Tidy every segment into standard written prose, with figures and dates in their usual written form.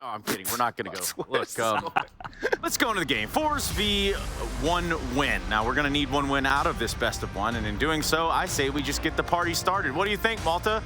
Oh, I'm kidding. We're not going to go. Look, let's go into the game. forZe 1 win. Now, we're going to need 1 win out of this best of 1, and in doing so, I say we just get the party started. What do you think, Malta?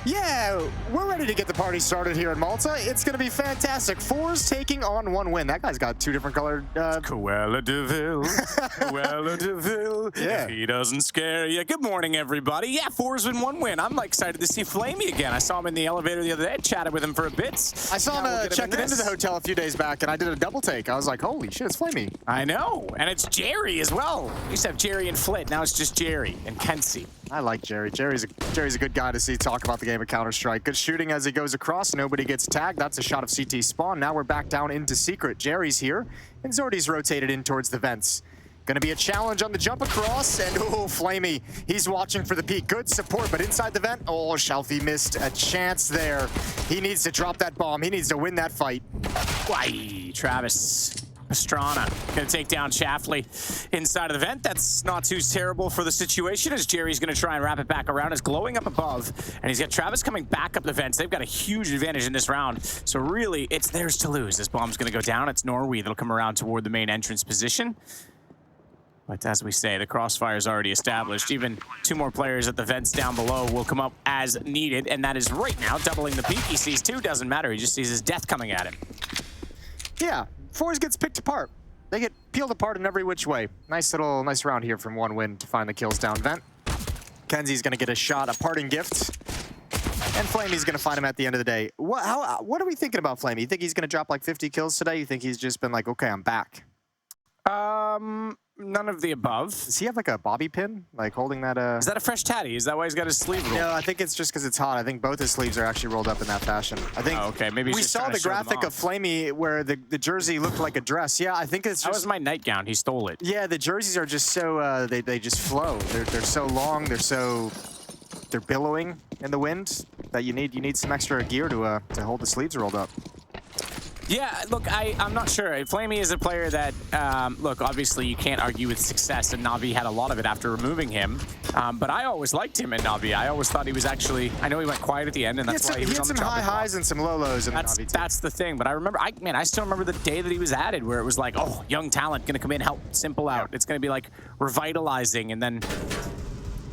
Yeah, we're ready to get the party started here in Malta. It's going to be fantastic. forZe taking on 1 win. That guy's got 2 different colored... Cruella de Vil. Cruella de Vil. Yeah. If he doesn't scare you. Good morning, everybody. Yeah, forZe in 1 win. I'm excited to see Flamey again. I saw him in the elevator the other day. Chatted with him for a bit. I saw him checking into the hotel a few days back, and I did a double take. I was like, holy shit, it's Flamey. I know. And it's Jerry as well. We used to have Jerry and Flit. Now it's just Jerry and Kenzie. I like Jerry. Jerry's a good guy to see talk about the game of Counter-Strike. Good shooting as he goes across. Nobody gets tagged. That's a shot of CT spawn. Now we're back down into secret. Jerry's here, and Zordy's rotated in towards the vents. Gonna be a challenge on the jump across, and oh, Flamey. He's watching for the peak. Good support, but inside the vent, oh, shalfey missed a chance there. He needs to drop that bomb. He needs to win that fight. Why, Travis Pastrana gonna take down Shalfey inside of the vent. That's not too terrible for the situation, as Jerry's gonna try and wrap it back around. Is glowing up above, and he's got Travis coming back up the vents. They've got a huge advantage in this round, so really it's theirs to lose. This bomb's gonna go down. It's Norwi that'll come around toward the main entrance position. But as we say, the crossfire is already established. Even 2 more players at the vents down below will come up as needed, and that is right now doubling the peak. He sees 2, doesn't matter. He just sees his death coming at him. Yeah, forZe gets picked apart. They get peeled apart in every which way. Nice round here from 1 win to find the kills down vent. Kenzie's gonna get a shot, a parting gift. And Flamey's gonna find him at the end of the day. What are we thinking about Flamey? You think he's gonna drop like 50 kills today? You think he's just been like, okay, I'm back? None of the above. Does he have like a bobby pin? Like holding that Is that a fresh tatty? Is that why he's got his sleeve rolled? No, I think it's just because it's hot. I think both his sleeves are actually rolled up in that fashion. I think okay, maybe we saw the graphic of Flamey where the jersey looked like a dress. Yeah, I think it's just... That was my nightgown. He stole it. Yeah, the jerseys are just so, they just flow. They're so long, they're billowing in the wind that you need some extra gear to hold the sleeves rolled up. Yeah, look, I'm not sure. Flamey is a player that, look, obviously you can't argue with success, and Navi had a lot of it after removing him. But I always liked him in Navi. I always thought he was actually, I know he went quiet at the end, and that's why he was on the chopping block. He had some high highs and some low lows in Navi too. That's the thing. But I remember, I still remember the day that he was added, where it was like, oh, young talent, gonna come in, help Simple out. It's gonna be like revitalizing, and then...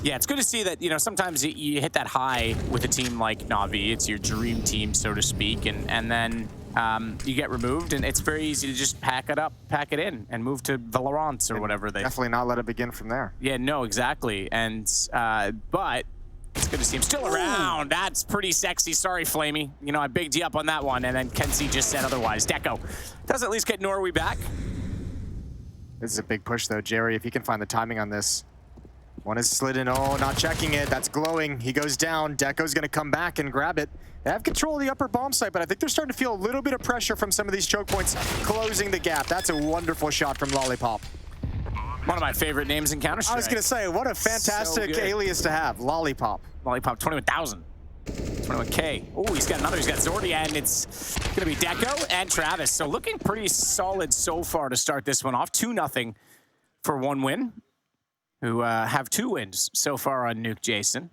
Yeah, it's good to see that, you know, sometimes you hit that high with a team like Navi. It's your dream team, so to speak, and then you get removed, and it's very easy to just pack it up, pack it in, and move to Valorant or whatever. Definitely not let it begin from there. Yeah, no, exactly. And but it's good to see him still around. That's pretty sexy. Sorry, Flamey. You know, I bigged you up on that one, and then Kenzie just said otherwise. Deco does at least get Norwi back. This is a big push, though, Jerry. If he can find the timing on this. One is slid in. Oh, not checking it. That's glowing. He goes down. Deco's going to come back and grab it. They have control of the upper bomb site, but I think they're starting to feel a little bit of pressure from some of these choke points, closing the gap. That's a wonderful shot from Lollipop. One of my favorite names in Counter-Strike. I was going to say, what a fantastic alias to have. Lollipop. Lollipop, 21,000. 21K. Oh, he's got another. He's got Zordy, and it's going to be Deco and Travis. So looking pretty solid so far to start this one off. 2-0 for 1 win. Who have 2 wins so far on Nuke, Jason.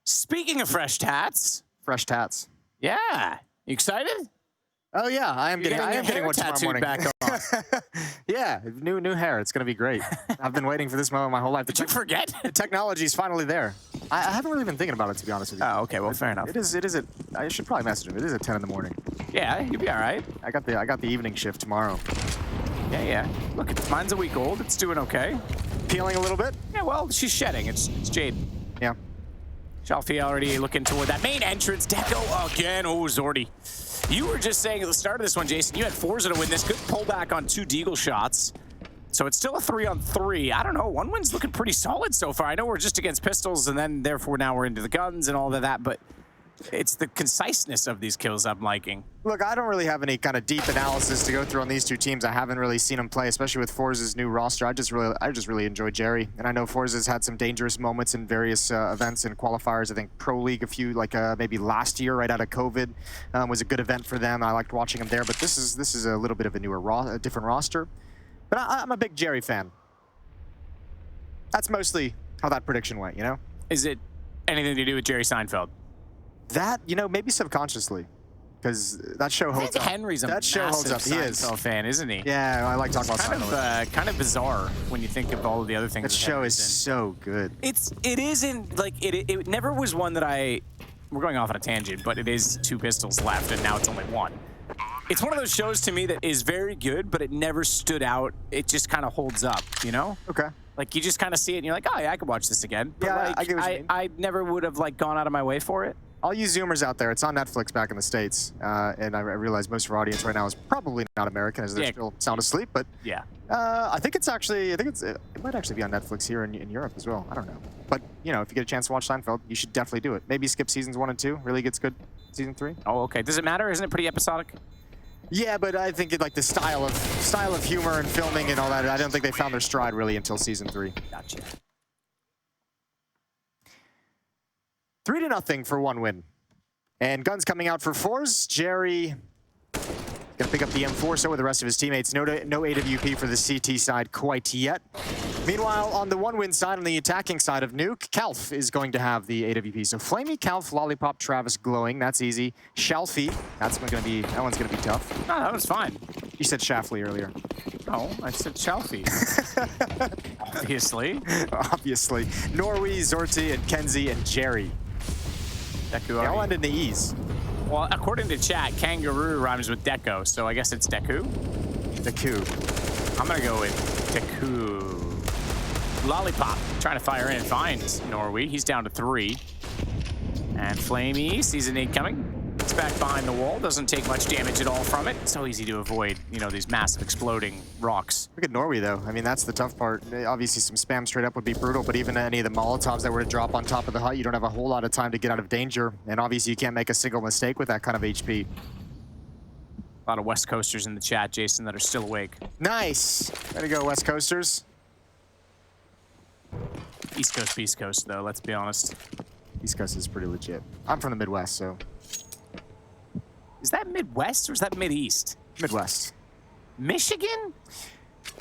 Speaking of fresh tats. Fresh tats. Yeah. You excited? Oh, yeah. I am getting one tomorrow morning. Back on. Yeah. New hair. It's going to be great. I've been waiting for this moment my whole life. Did you forget? The technology's finally there. I haven't really been thinking about it, to be honest with you. Oh, okay. Well, fair enough. I should probably message him. It is at 10 in the morning. Yeah, you'll be all right. I got the evening shift tomorrow. Yeah. Look, mine's a week old. It's doing okay. Peeling a little bit? Yeah, well, she's shedding. It's Jade. Yeah. Shalfey already looking toward that main entrance. Deco again. Oh, Zordy. You were just saying at the start of this one, Jason, you had forZe to win this. Good pullback on 2 deagle shots. So it's still a 3-on-3. I don't know. 1 win's looking pretty solid so far. I know we're just against pistols, and then therefore now we're into the guns and all of that, but it's the conciseness of these kills I'm liking. Look, I don't really have any kind of deep analysis to go through on these 2 teams. I haven't really seen them play, especially with forZe's new roster. I just really enjoy Jerry, and I know forZe's had some dangerous moments in various events and qualifiers. I think Pro League a few, like maybe last year, right out of COVID, was a good event for them. I liked watching them there, but this is a little bit of a different roster. But I'm a big Jerry fan. That's mostly how that prediction went, you know? Is it anything to do with Jerry Seinfeld? That, you know, maybe subconsciously. Because that show holds up. Henry's a that show holds up. He is. Seinfeld fan, isn't he? Yeah, I like talking about Seinfeld. Kind of bizarre when you think of all of the other things. That show is so good. It isn't like it never was one that we're going off on a tangent, but it is 2 pistols left and now it's only 1. It's one of those shows to me that is very good, but it never stood out. It just kind of holds up, you know? Okay. Like you just kind of see it and you're like, oh yeah, I could watch this again. But Yeah, like, I get what you mean. I never would have like gone out of my way for it. All you Zoomers out there, it's on Netflix back in the States. And I realize most of our audience right now is probably not American as they're still sound asleep, but yeah. I think it might actually be on Netflix here in Europe as well. I don't know. But, you know, if you get a chance to watch Seinfeld, you should definitely do it. Maybe skip seasons 1 and 2. Really gets good season 3. Oh, okay. Does it matter? Isn't it pretty episodic? Yeah, but I think like the style of humor and filming and all that, I don't think they found their stride really until season 3. Gotcha. 3-0 for 1 win. And guns coming out for forZe. Jerry gonna pick up the M4, so with the rest of his teammates. No AWP for the CT side quite yet. Meanwhile, on the 1-win side, on the attacking side of Nuke, Calf is going to have the AWP. So Flamey, Calf, Lollipop, Travis, Glowing. That's easy. Shalfey, that one's gonna be tough. No, that was fine. You said Shafley earlier. No, I said Shalfey. Obviously. Obviously. Norwi, Zorti, and Kenzie, and Jerry. They all end in the E's. Well, according to chat, kangaroo rhymes with Deco, so I guess it's Deku. Deku. I'm gonna go with Deku. Lollipop trying to fire in, finds Norwi. He's down to 3. And Flamey sees a nade coming. It's back behind the wall. Doesn't take much damage at all from it. So easy to avoid, you know, these massive exploding rocks. Look at Norwi, though. I mean, that's the tough part. Obviously, some spam straight up would be brutal, but even any of the Molotovs that were to drop on top of the hut, you don't have a whole lot of time to get out of danger. And obviously, you can't make a single mistake with that kind of HP. A lot of West Coasters in the chat, Jason, that are still awake. Nice. Way to go, West Coasters. East Coast, Beast Coast, though, let's be honest. East Coast is pretty legit. I'm from the Midwest, so... Is that Midwest or is that Mideast? Midwest. Michigan?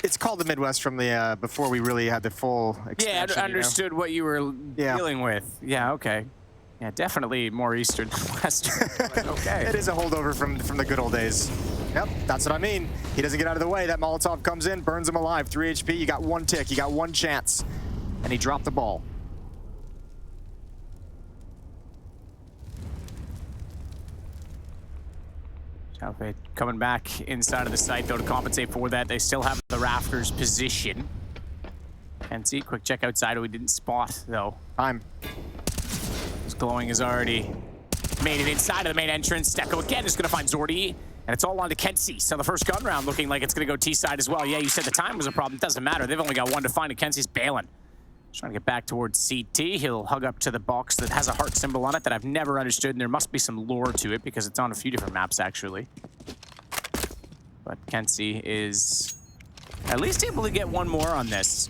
It's called the Midwest from the before we really had the full expansion. Yeah, I understood what you were dealing with. Yeah, okay. Yeah, definitely more eastern than western. Okay. It is a holdover from the good old days. Yep, that's what I mean. He doesn't get out of the way. That Molotov comes in, burns him alive. 3 HP, you got 1 tick, you got 1 chance. And he dropped the ball. Shalfey coming back inside of the site, though, to compensate for that. They still have the rafters position. And see, quick check outside. We didn't spot, though. Time. This Glowing has already made it inside of the main entrance. Deco again is going to find Zordi. And it's all on to Kenzie. So the first gun round looking like it's going to go T-side as well. Yeah, you said the time was a problem. It doesn't matter. They've only got 1 to find, and Kenzie's bailing. Trying to get back towards CT. He'll hug up to the box that has a heart symbol on it that I've never understood, and there must be some lore to it because it's on a few different maps, actually. But Kenzie is at least able to get 1 more on this.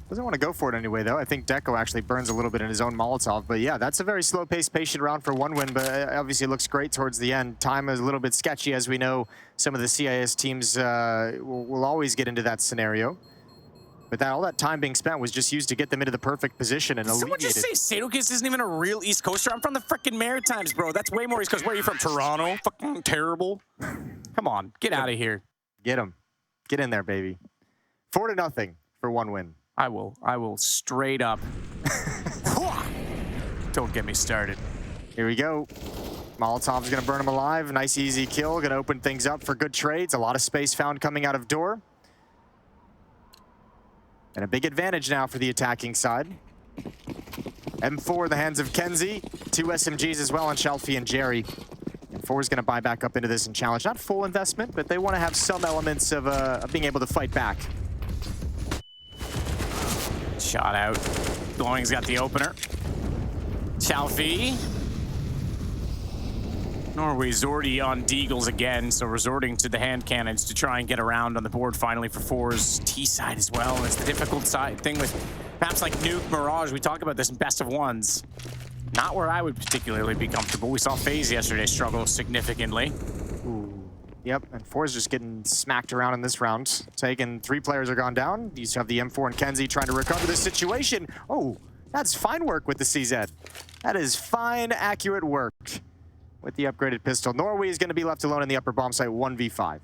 Doesn't want to go for it anyway, though. I think Deco actually burns a little bit in his own Molotov. But yeah, that's a very slow-paced, patient round for 1 win, but obviously it looks great towards the end. Time is a little bit sketchy, as we know. Some of the CIS teams will always get into that scenario. But all that time being spent was just used to get them into the perfect position and alleviate it. Someone just say Sadokist isn't even a real East Coaster? I'm from the frickin' Maritimes, bro. That's way more East Coast. Where are you from? Toronto? Fucking terrible. Come on, get out of here. Get him. Get in there, baby. 4-0 for 1 win. I will straight up. Don't get me started. Here we go. Molotov's gonna burn him alive. Nice, easy kill. Gonna open things up for good trades. A lot of space found coming out of door. And a big advantage now for the attacking side. M4 in the hands of Kenzie. 2 SMGs as well on Shalfey and Jerry. And 4 is going to buy back up into this and challenge. Not full investment, but they want to have some elements of being able to fight back. Shot out. Glowing's got the opener. Shalfey. Norwi Zordi on Deagles again, so resorting to the hand cannons to try and get around on the board finally for forZe T-side as well. It's the difficult side thing with maps like Nuke, Mirage. We talk about this in best of ones. Not where I would particularly be comfortable. We saw FaZe yesterday struggle significantly. Ooh. Yep, and forZe just getting smacked around in this round. Taken 3 players are gone down. You have the M4 and Kenzie trying to recover this situation. Oh, That's fine work with the CZ. That is fine, accurate work with the upgraded pistol. Norwi is going to be left alone in the upper bomb site, 1v5.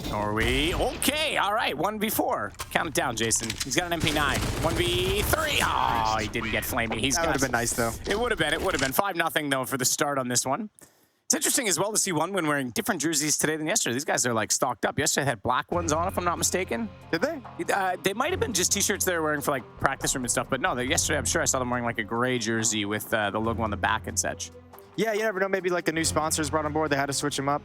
Norwi, okay, all right, 1v4. Count it down, Jason. He's got an MP9. 1v3. Oh, he didn't get flaming. That would have been nice, though. It would have been. It would have been 5-0 though for the start on this one. It's interesting as well to see OneWin wearing different jerseys today than yesterday. These guys are like stocked up. Yesterday they had black ones on, if I'm not mistaken. Did they? They might have been just t-shirts they were wearing for like practice room and stuff, but no, yesterday I'm sure I saw them wearing like a gray jersey with the logo on the back and such. Yeah, you never know. Maybe like a new sponsor's brought on board. They had to switch them up.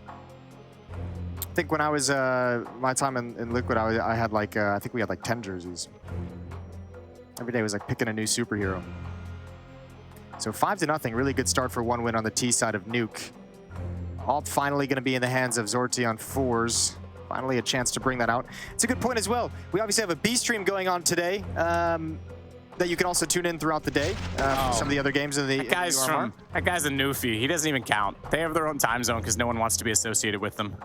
I think when I was, my time in Liquid, I had like, I think we had like 10 jerseys. Every day was like picking a new superhero. So 5-0, really good start for OneWin on the T side of Nuke. Alt finally going to be in the hands of Zorti on forZe. Finally a chance to bring that out. It's a good point as well. We obviously have a B stream going on today that you can also tune in throughout the day for some of the other games in the that guy's a newfie. He doesn't even count. They have their own time zone because no one wants to be associated with them.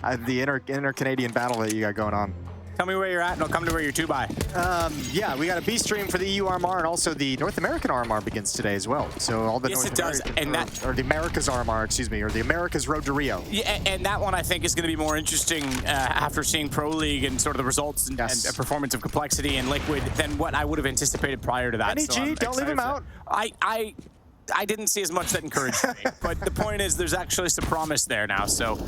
The inner Canadian battle that you got going on. Tell me where you're at, and I'll come to where you're 2x. Yeah, we got a B stream for the EU RMR, and also the North American RMR begins today as well. So all the Yes, it does. And or the Americas RMR, excuse me, or the Americas Road to Rio. Yeah, and that one I think is going to be more interesting after seeing Pro League and sort of the results and performance of Complexity and Liquid than what I would have anticipated prior to that. NEG, so don't leave him out. I didn't see as much that encouraged me, but the point is there's actually some promise there now, so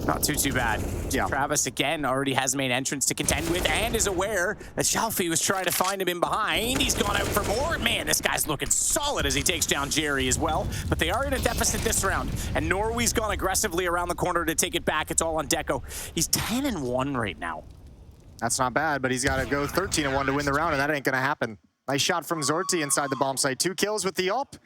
not too bad. Yeah. Travis, again, already has main entrance to contend with and is aware that shalfey was trying to find him in behind. He's gone out for more. Man, this guy's looking solid as he takes down Jerry as well. But they are in a deficit this round, and Norwi's gone aggressively around the corner to take it back. It's all on Deco. He's 10-1 right now. That's not bad, but he's got to go 13-1 to win the round, and that ain't going to happen. Nice shot from Zorti inside the bomb site. 2 kills with the ult.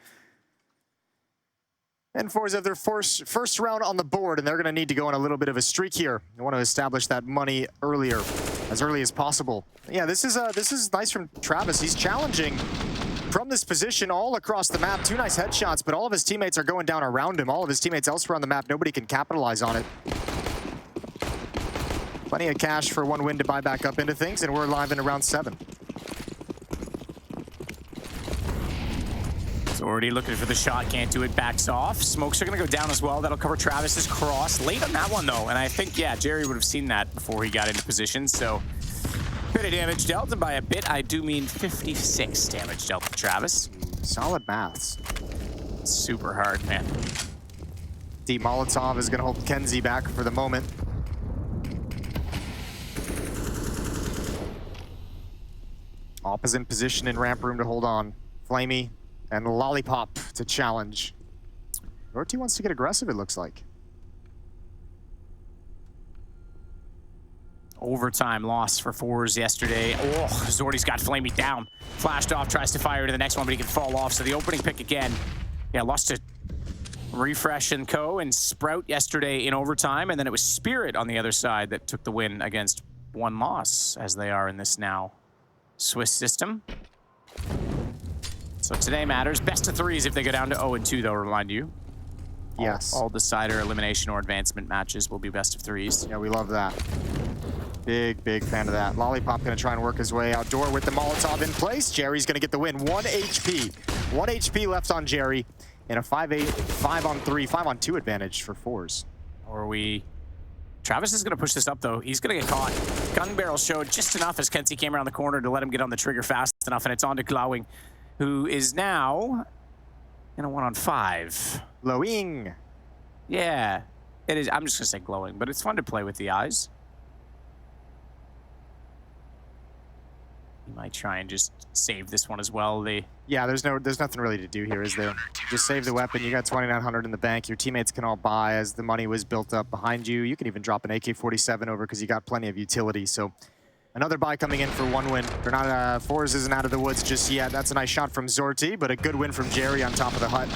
And forZe have their first round on the board, and they're going to need to go on a little bit of a streak here. They want to establish that money as early as possible. Yeah, this is nice from Travis. He's challenging from this position all across the map. 2 nice headshots, but all of his teammates are going down around him. All of his teammates elsewhere on the map, nobody can capitalize on it. Plenty of cash for OneWin to buy back up into things, and we're live in round 7. Already looking for the shot, can't do it, backs off. Smokes are gonna go down as well. That'll cover Travis's cross. Late on that one though, and I think, yeah, Jerry would have seen that before he got into position, so bit of damage dealt, and by a bit, I do mean 56 damage dealt to Travis. Solid maths. Super hard, man. D Molotov is gonna hold Kenzie back for the moment. Opposite position in ramp room to hold on. Flamey and Lollipop to challenge. Zorti wants to get aggressive, it looks like. Overtime loss for forZe yesterday. Oh, Zorti's got Flamey down. Flashed off, tries to fire to the next one, but he can fall off. So the opening pick again. Yeah, lost to Refresh and Co. and Sprout yesterday in overtime. And then it was Spirit on the other side that took the win against 1 loss, as they are in this now Swiss system. So today matters. Best of 3s if they go down to 0-2, though, remind you. Yes. All decider, elimination, or advancement matches will be best of 3s. Yeah, we love that. Big fan of that. Lollipop gonna try and work his way outdoor with the Molotov in place. Jerry's gonna get the win. 1 HP. 1 HP left on Jerry in a 5-8, 5-on-3, 5-on-2 advantage for forZe. Travis is going to push this up, though. He's going to get caught. Gun barrel showed just enough as Kenzie came around the corner to let him get on the trigger fast enough, and it's on to Glowing, who is now in a 1-on-5. Glowing. Yeah, it is. I'm just going to say Glowing, but it's fun to play with the eyes. He might try and just save this one as well. Yeah, there's nothing really to do here, is there? Just save the weapon. You got 2,900 in the bank. Your teammates can all buy as the money was built up behind you. You can even drop an AK-47 over because you got plenty of utility. So another buy coming in for OneWin. They're not, forZe isn't out of the woods just yet. That's a nice shot from Zorti, but a good win from Jerry on top of the hut.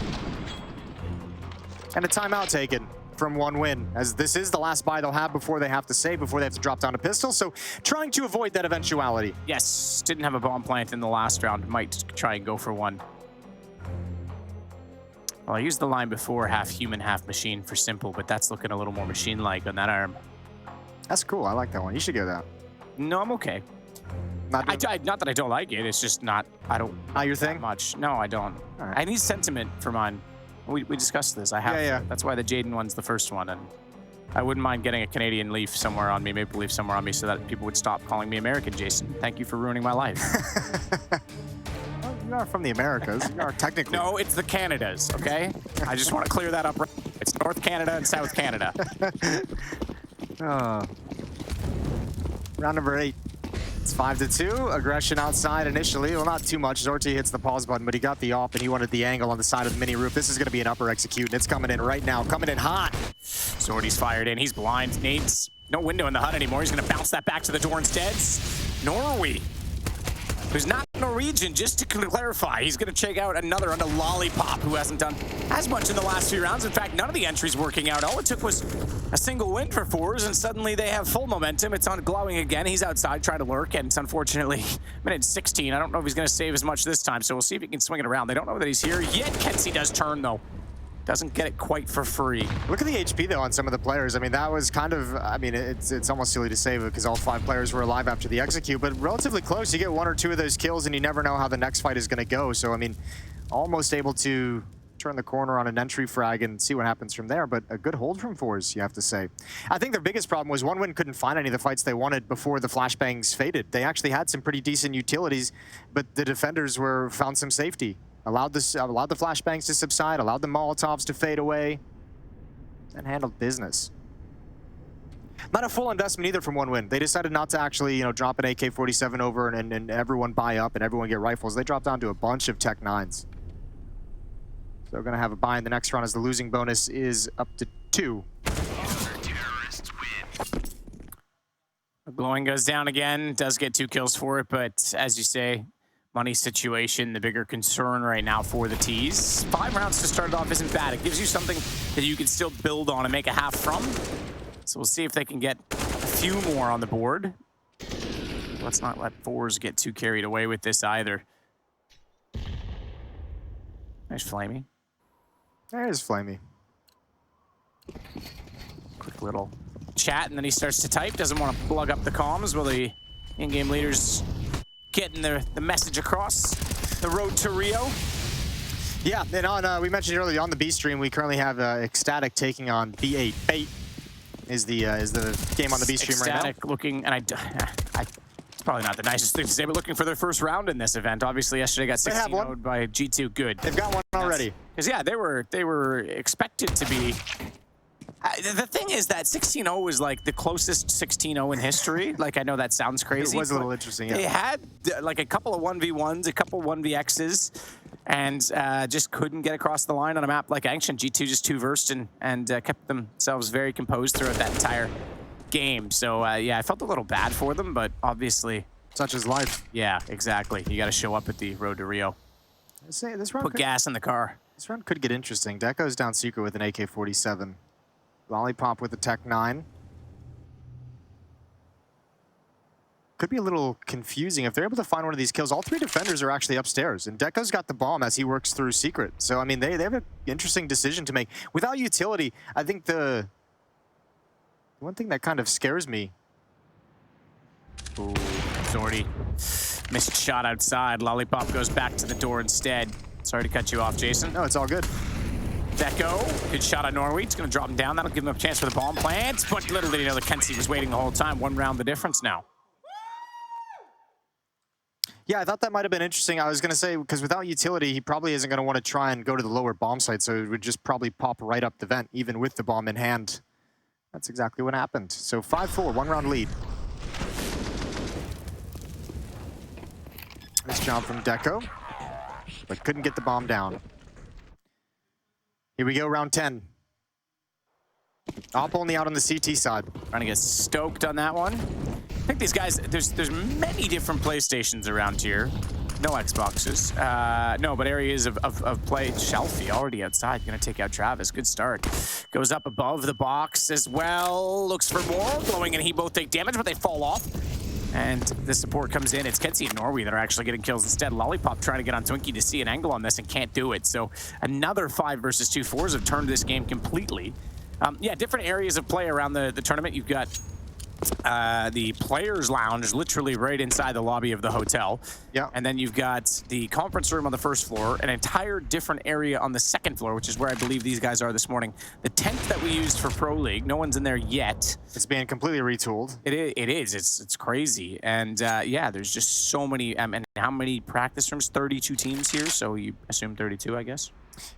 And a timeout taken from OneWin, as this is the last buy they'll have before they have to save, before they have to drop down a pistol. So trying to avoid that eventuality. Yes, didn't have a bomb plant in the last round. Might try and go for one. Well, I used the line before, half human, half machine for simple, but that's looking a little more machine-like on that arm. That's cool. I like that one. You should go that. No, I'm okay. Not Not your thing? Much. No, I don't. Right. I need sentiment for mine. We discussed this. I have. Yeah. That's why the Jaden one's the first one, and I wouldn't mind getting a Canadian leaf somewhere on me, maple leaf somewhere on me, so that people would stop calling me American, Jason. Thank you for ruining my life. Well, you are from the Americas. You are technically. No, it's the Canadas, okay? I just want to clear that up. It's North Canada and South Canada. Round number 8. It's 5-2. Aggression outside initially. Well, not too much. Zorti hits the pause button, but he got the op and he wanted the angle on the side of the mini roof. This is going to be an upper execute, and it's coming in right now. Coming in hot. Zorti's fired in. He's blind. Nate's no window in the hut anymore. He's going to bounce that back to the door instead. Norwi, who's not Norwegian, just to clarify, he's going to check out another under Lollipop, who hasn't done as much in the last few rounds. In fact, none of the entries working out. All it took was a single win for forZe, and suddenly they have full momentum. It's on glowing again. He's outside trying to lurk, and it's unfortunately minute 16. I don't know if he's going to save as much this time, so we'll see if he can swing it around. They don't know that he's here yet. Kenzie does turn, though. Doesn't get it quite for free. Look at the HP, though, on some of the players. I mean, that was kind of, I mean, it's almost silly to say it because all 5 players were alive after the execute, but relatively close. You get 1 or 2 of those kills, and you never know how the next fight is going to go. So, I mean, almost able to turn the corner on an entry frag and see what happens from there, but a good hold from forZe, you have to say. I think their biggest problem was OneWin couldn't find any of the fights they wanted before the flashbangs faded. They actually had some pretty decent utilities, but the defenders found some safety. Allowed the flashbangs to subside, allowed the Molotovs to fade away, and handled business. Not a full investment either from OneWin. They decided not to actually, drop an AK-47 over and everyone buy up and everyone get rifles. They dropped down to a bunch of Tech 9s. So we're gonna have a buy in the next round as the losing bonus is up to 2. Glowing goes down again, does get 2 kills for it, but as you say, money situation, the bigger concern right now for the T's. 5 rounds to start it off isn't bad. It gives you something that you can still build on and make a half from. So we'll see if they can get a few more on the board. Let's not let forZe get too carried away with this either. There's Flamey. There's Flamey. Quick little chat, and then he starts to type. Doesn't want to plug up the comms while the in-game leaders getting the message across the road to Rio. Yeah, and on we mentioned earlier on the B stream, we currently have Ecstatic taking on B8. Bait is the game on the B stream right now. Ecstatic looking, and it's probably not the nicest thing to say, but looking for their first round in this event. Obviously, yesterday got 16-0'd by G2. Good. They've got one already. Because yeah, they were expected to be. The thing is that 16-0 is like the closest 16-0 in history. Like, I know that sounds crazy. It was a little interesting, yeah. They had like a couple of 1v1s, a couple 1vx's, and just couldn't get across the line on a map like Ancient. G2 just too versed and kept themselves very composed throughout that entire game. So yeah, I felt a little bad for them, but obviously. Such is life. Yeah, exactly. You got to show up at the road to Rio. Say, this round Put gas in the car. This round could get interesting. Deco's down secret with an AK-47. Lollipop with the Tech 9. Could be a little confusing. If they're able to find one of these kills, all 3 defenders are actually upstairs, and Deco's got the bomb as he works through secret. So, I mean, they have an interesting decision to make. Without utility, I think the one thing that kind of scares me. Ooh, Zorti. Missed shot outside. Lollipop goes back to the door instead. Sorry to cut you off, Jason. No, it's all good. Deco, good shot on Norwi. It's going to drop him down. That'll give him a chance for the bomb plant. But little did he know that Kenzie was waiting the whole time. 1 round the difference now. Yeah, I thought that might have been interesting. I was going to say, because without utility, he probably isn't going to want to try and go to the lower bomb site, so it would just probably pop right up the vent, even with the bomb in hand. That's exactly what happened. So 5-4, 1 round lead. Nice job from Deco, but couldn't get the bomb down. Here we go, round 10. Op only out on the CT side. Trying to get stoked on that one. I think these guys, there's many different PlayStations around here. No Xboxes. No, but areas of play. Shalfey already outside. Gonna take out Travis. Good start. Goes up above the box as well. Looks for more. Glowing and he both take damage, but they fall off. And the support comes in. It's Kenzie and Norwi that are actually getting kills instead. Lollipop trying to get on Twinkie to see an angle on this and can't do it. So another 5 versus 2 forZe have turned this game completely. Yeah, different areas of play around the tournament. You've got the players' lounge, literally right inside the lobby of the hotel. Yeah. And then you've got the conference room on the first floor, an entire different area on the second floor, which is where I believe these guys are this morning. The tent that we used for Pro League, no one's in there yet. It's being completely retooled. It is. It's crazy. And yeah, there's just so many. And how many practice rooms? 32 teams here, so you assume 32, I guess.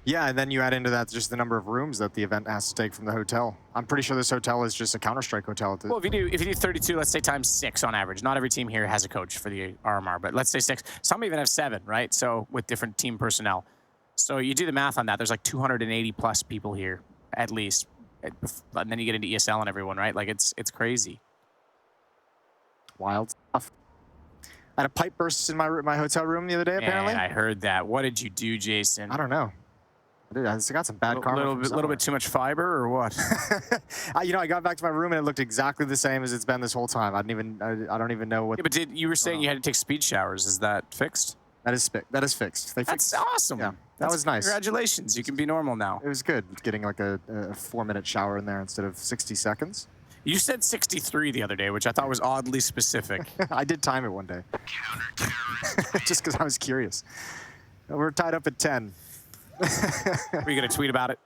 Yeah, and then you add into that just the number of rooms that the event has to take from the hotel. I'm pretty sure this hotel is just a Counter-Strike hotel. Well, if you do 32, let's say times 6 on average. Not every team here has a coach for the RMR, but let's say 6. Some even have 7, right? So with different team personnel. So you do the math on that. There's like 280 plus people here, at least. And then you get into ESL and everyone, right? Like it's crazy. Wild stuff. I had a pipe burst in my hotel room the other day, apparently. Man, I heard that. What did you do, Jason? I don't know. I got some bad karma. A little bit too much fiber, or what? You know, I got back to my room and it looked exactly the same as it's been this whole time. I don't even know what. Yeah, but you were saying you had to take speed showers. Is that fixed? That is fixed. That's awesome. Yeah, that was nice. Congratulations. You can be normal now. It was good getting like a 4-minute shower in there instead of 60 seconds. You said 63 the other day, which I thought was oddly specific. I did time it one day. Just because I was curious. We're tied up at 10. Were you going to tweet about it?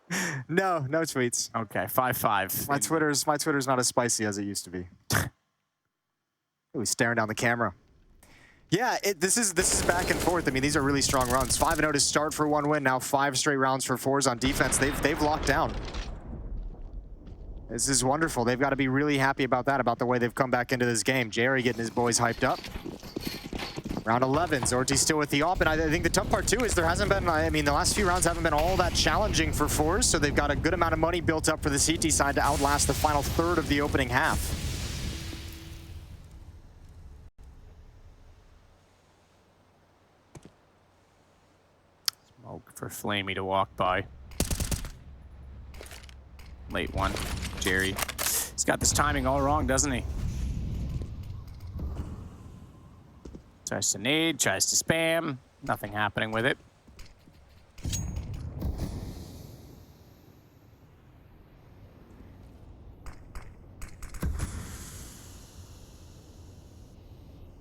No tweets. Okay, 5-5. My Twitter's not as spicy as it used to be. Ooh, he's staring down the camera. Yeah, this is back and forth. I mean, these are really strong runs. 5-0 to start for 1 win. Now 5 straight rounds for forZe on defense. They've locked down. This is wonderful. They've got to be really happy about that, about the way they've come back into this game. Jerry getting his boys hyped up. Round 11, Zorti's still with the op, and I think the tough part too is there hasn't been, I mean, the last few rounds haven't been all that challenging for forZe, so they've got a good amount of money built up for the CT side to outlast the final third of the opening half. Smoke for Flamey to walk by. Late one, Jerry. He's got this timing all wrong, doesn't he? Tries to nade, tries to spam. Nothing happening with it.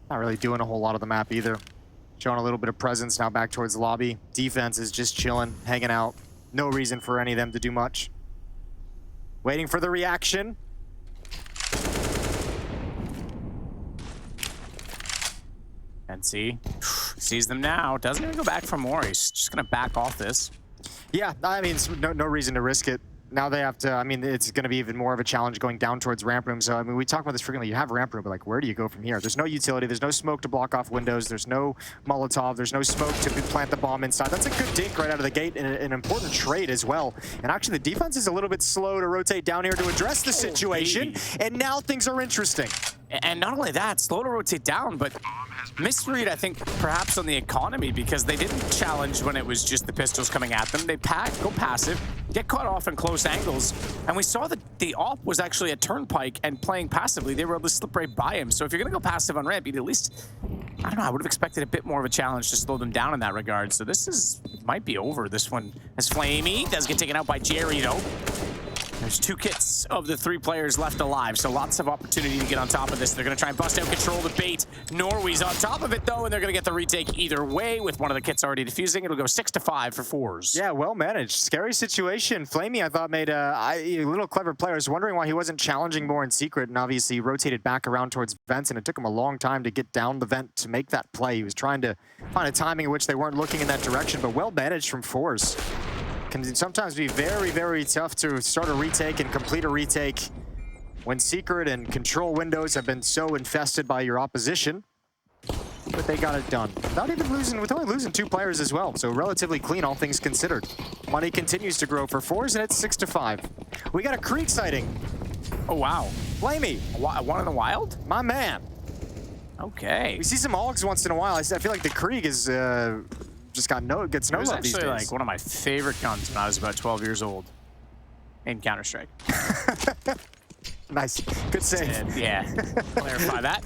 Not really doing a whole lot of the map either. Showing a little bit of presence now back towards the lobby. Defense is just chilling, hanging out. No reason for any of them to do much. Waiting for the reaction. And sees them now. Doesn't even go back for more. He's just going to back off this. Yeah, I mean, no reason to risk it. Now they have to, I mean, it's going to be even more of a challenge going down towards ramp room. So, I mean, we talk about this frequently. You have ramp room, but like, where do you go from here? There's no utility. There's no smoke to block off windows. There's no Molotov. There's no smoke to plant the bomb inside. That's a good dink right out of the gate and an important trade as well. And actually, the defense is a little bit slow to rotate down here to address the situation. And now things are interesting. And not only that, slow to rotate down, but misread, I think, perhaps on the economy, because they didn't challenge when it was just the pistols coming at them. They go passive, get caught off in close angles, and we saw that the op was actually a turnpike and playing passively. They were able to slip right by him. So if you're going to go passive on ramp, you'd at least, I don't know, I would have expected a bit more of a challenge to slow them down in that regard. So this might be over, this one. As Flamey does get taken out by Jerry, though. There's 2 kits of the 3 players left alive, so lots of opportunity to get on top of this. They're going to try and bust out control the bait. Norwi's on top of it, though, and they're going to get the retake either way with one of the kits already defusing. It'll go 6-5 for forZe. Yeah, well managed. Scary situation. Flamey, I thought, made a little clever play. I was wondering why he wasn't challenging more in secret, and obviously rotated back around towards vents, and it took him a long time to get down the vent to make that play. He was trying to find a timing in which they weren't looking in that direction, but well managed from forZe. Can sometimes be very, very tough to start a retake and complete a retake when secret and control windows have been so infested by your opposition. But they got it done. Not even losing, with only losing 2 players as well. So relatively clean, all things considered. Money continues to grow for forZe, and it's 6-5. We got a Krieg sighting. Oh, wow. Flamey. One in the wild? My man. Okay. We see some Augs once in a while. I feel like the Krieg is... just gets no love these days. It was actually like one of my favorite guns when I was about 12 years old in Counter-Strike. Nice. Good save. And, yeah, clarify that.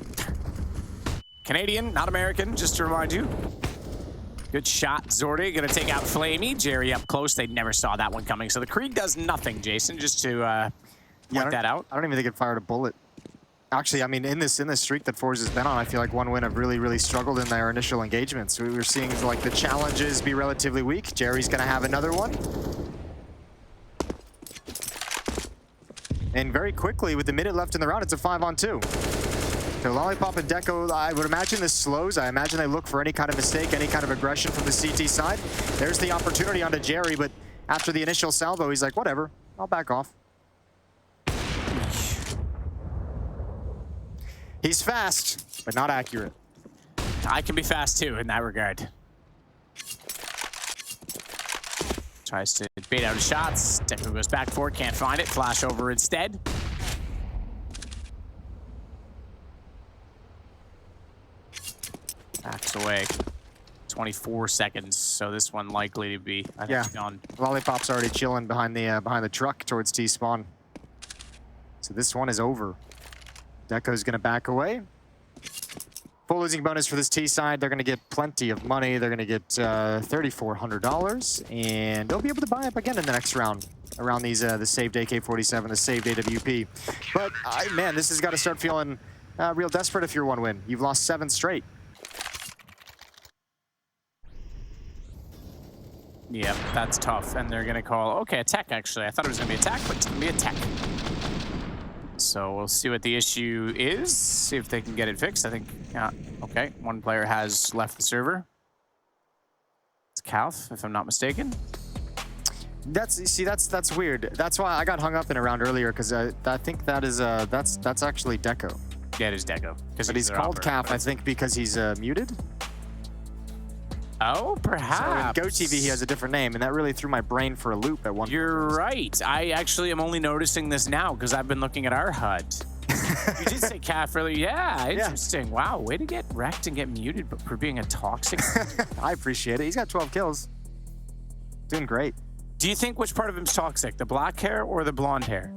Canadian, not American, just to remind you. Good shot, Zordi. Gonna take out Flamey. Jerry up close. They never saw that one coming. So the Krieg does nothing, Jason, just to point that out. I don't even think it fired a bullet. Actually, I mean, in this streak that forZe has been on, I feel like 1win have really struggled in their initial engagements. We were seeing like the challenges be relatively weak. Jerry's gonna have another one. And very quickly, with the minute left in the round, it's a 5-on-2. So Lollipop and Deco, I would imagine this slows. I imagine they look for any kind of mistake, any kind of aggression from the CT side. There's the opportunity onto Jerry, but after the initial salvo, he's like, whatever, I'll back off. He's fast, but not accurate. I can be fast too in that regard. Tries to bait out his shots. Deco goes back for it, can't find it. Flash over instead. Backs away. 24 seconds, so this one likely to be done. Lollipop's already chilling behind the truck towards T-spawn. So this one is over. Deco's gonna back away. Full losing bonus for this T side. They're gonna get plenty of money. They're gonna get $3,400, and they'll be able to buy up again in the next round around these the saved AK-47, the saved AWP. But man, this has got to start feeling real desperate if you're 1win. You've lost 7 straight. Yep, that's tough. And they're gonna call, okay, attack actually. I thought it was gonna be attack, but it's gonna be attack. So we'll see what the issue is, see if they can get it fixed. I think, okay, one player has left the server. It's Calf, if I'm not mistaken. That's weird. That's why I got hung up in a round earlier, because I think that is that's actually Deco. Yeah, it is Deco. But he's called Calf, I think, because he's muted. Oh, perhaps. So in GoTV, he has a different name, and that really threw my brain for a loop at one point. You're right. I actually am only noticing this now because I've been looking at our HUD. You did say Calf earlier. Yeah, interesting. Yeah. Wow, way to get wrecked and get muted, but for being a toxic. I appreciate it. He's got 12 kills. Doing great. Do you think which part of him's toxic, the black hair or the blonde hair?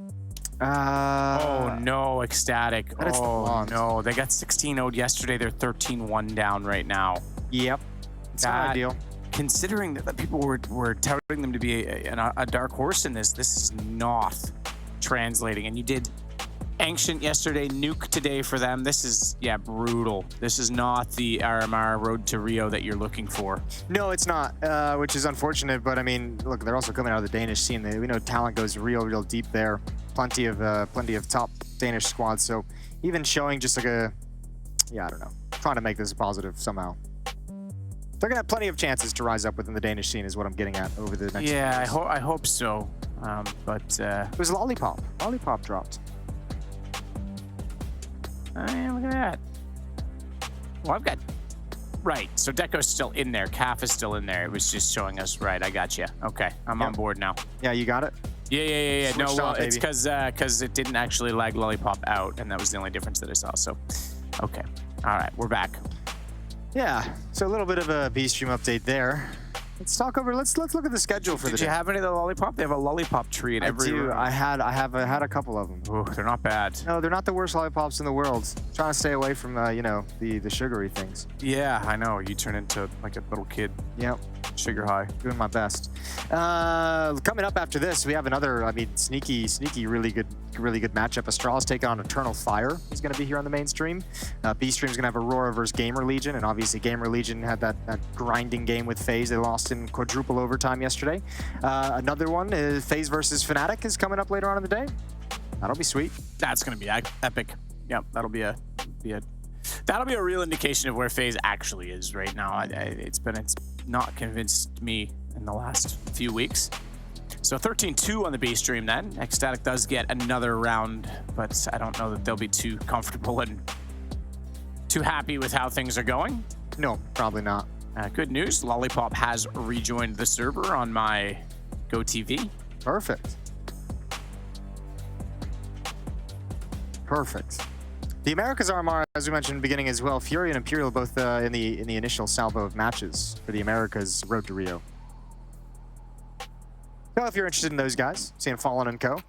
Oh no, ecstatic. Oh no, they got 16-0'd yesterday. They're 13-1 down right now. Yep. It's not ideal. Considering that people were touting them to be a dark horse in this is not translating. And you did Ancient yesterday, Nuke today for them. This is, brutal. This is not the RMR Road to Rio that you're looking for. No, it's not, which is unfortunate. But I mean, look, they're also coming out of the Danish scene. We know talent goes real deep there. Plenty of top Danish squads. So even showing just like I don't know, trying to make this positive somehow. They're gonna have plenty of chances to rise up within the Danish scene, is what I'm getting at over the next. Yeah, I hope so. It was Lollipop. Lollipop dropped. Oh, yeah, look at that. Well, I've got. Right, so Deco's still in there. Calf is still in there. It was just showing us. Right, I got you. Okay, I'm on board now. Yeah, you got it. Yeah. No, well, it's because it didn't actually lag Lollipop out, and that was the only difference that I saw. So, okay, all right, we're back. Yeah, so a little bit of a B-stream update there. Let's talk over. Let's look at the schedule for the day. Did you have any of the Lollipop? They have a Lollipop tree in every room. I have had a couple of them. Ooh, they're not bad. No, they're not the worst Lollipops in the world. I'm trying to stay away from the sugary things. Yeah, I know. You turn into like a little kid. Yep. Sugar high. Doing my best. Coming up after this, we have another, sneaky, really good matchup. Astral's taking on Eternal Fire. He's going to be here on the mainstream. B-stream's going to have Aurora versus Gamer Legion, and obviously Gamer Legion had that grinding game with FaZe. They lost in quadruple overtime yesterday. Another one is FaZe versus Fnatic is coming up later on in the day. That'll be sweet. That's going to be epic. Yep, that'll be a real indication of where FaZe actually is right now. It's not convinced me in the last few weeks. So 13-2 on the B stream then. Ecstatic does get another round, but I don't know that they'll be too comfortable and too happy with how things are going. No, probably not. Good news, Lollipop has rejoined the server on my GoTV. Perfect. The Americas RMR, as we mentioned in the beginning as well, Fury and Imperial both in the initial salvo of matches for the Americas Road to Rio. So if you're interested in those guys, seeing Fallen and Co.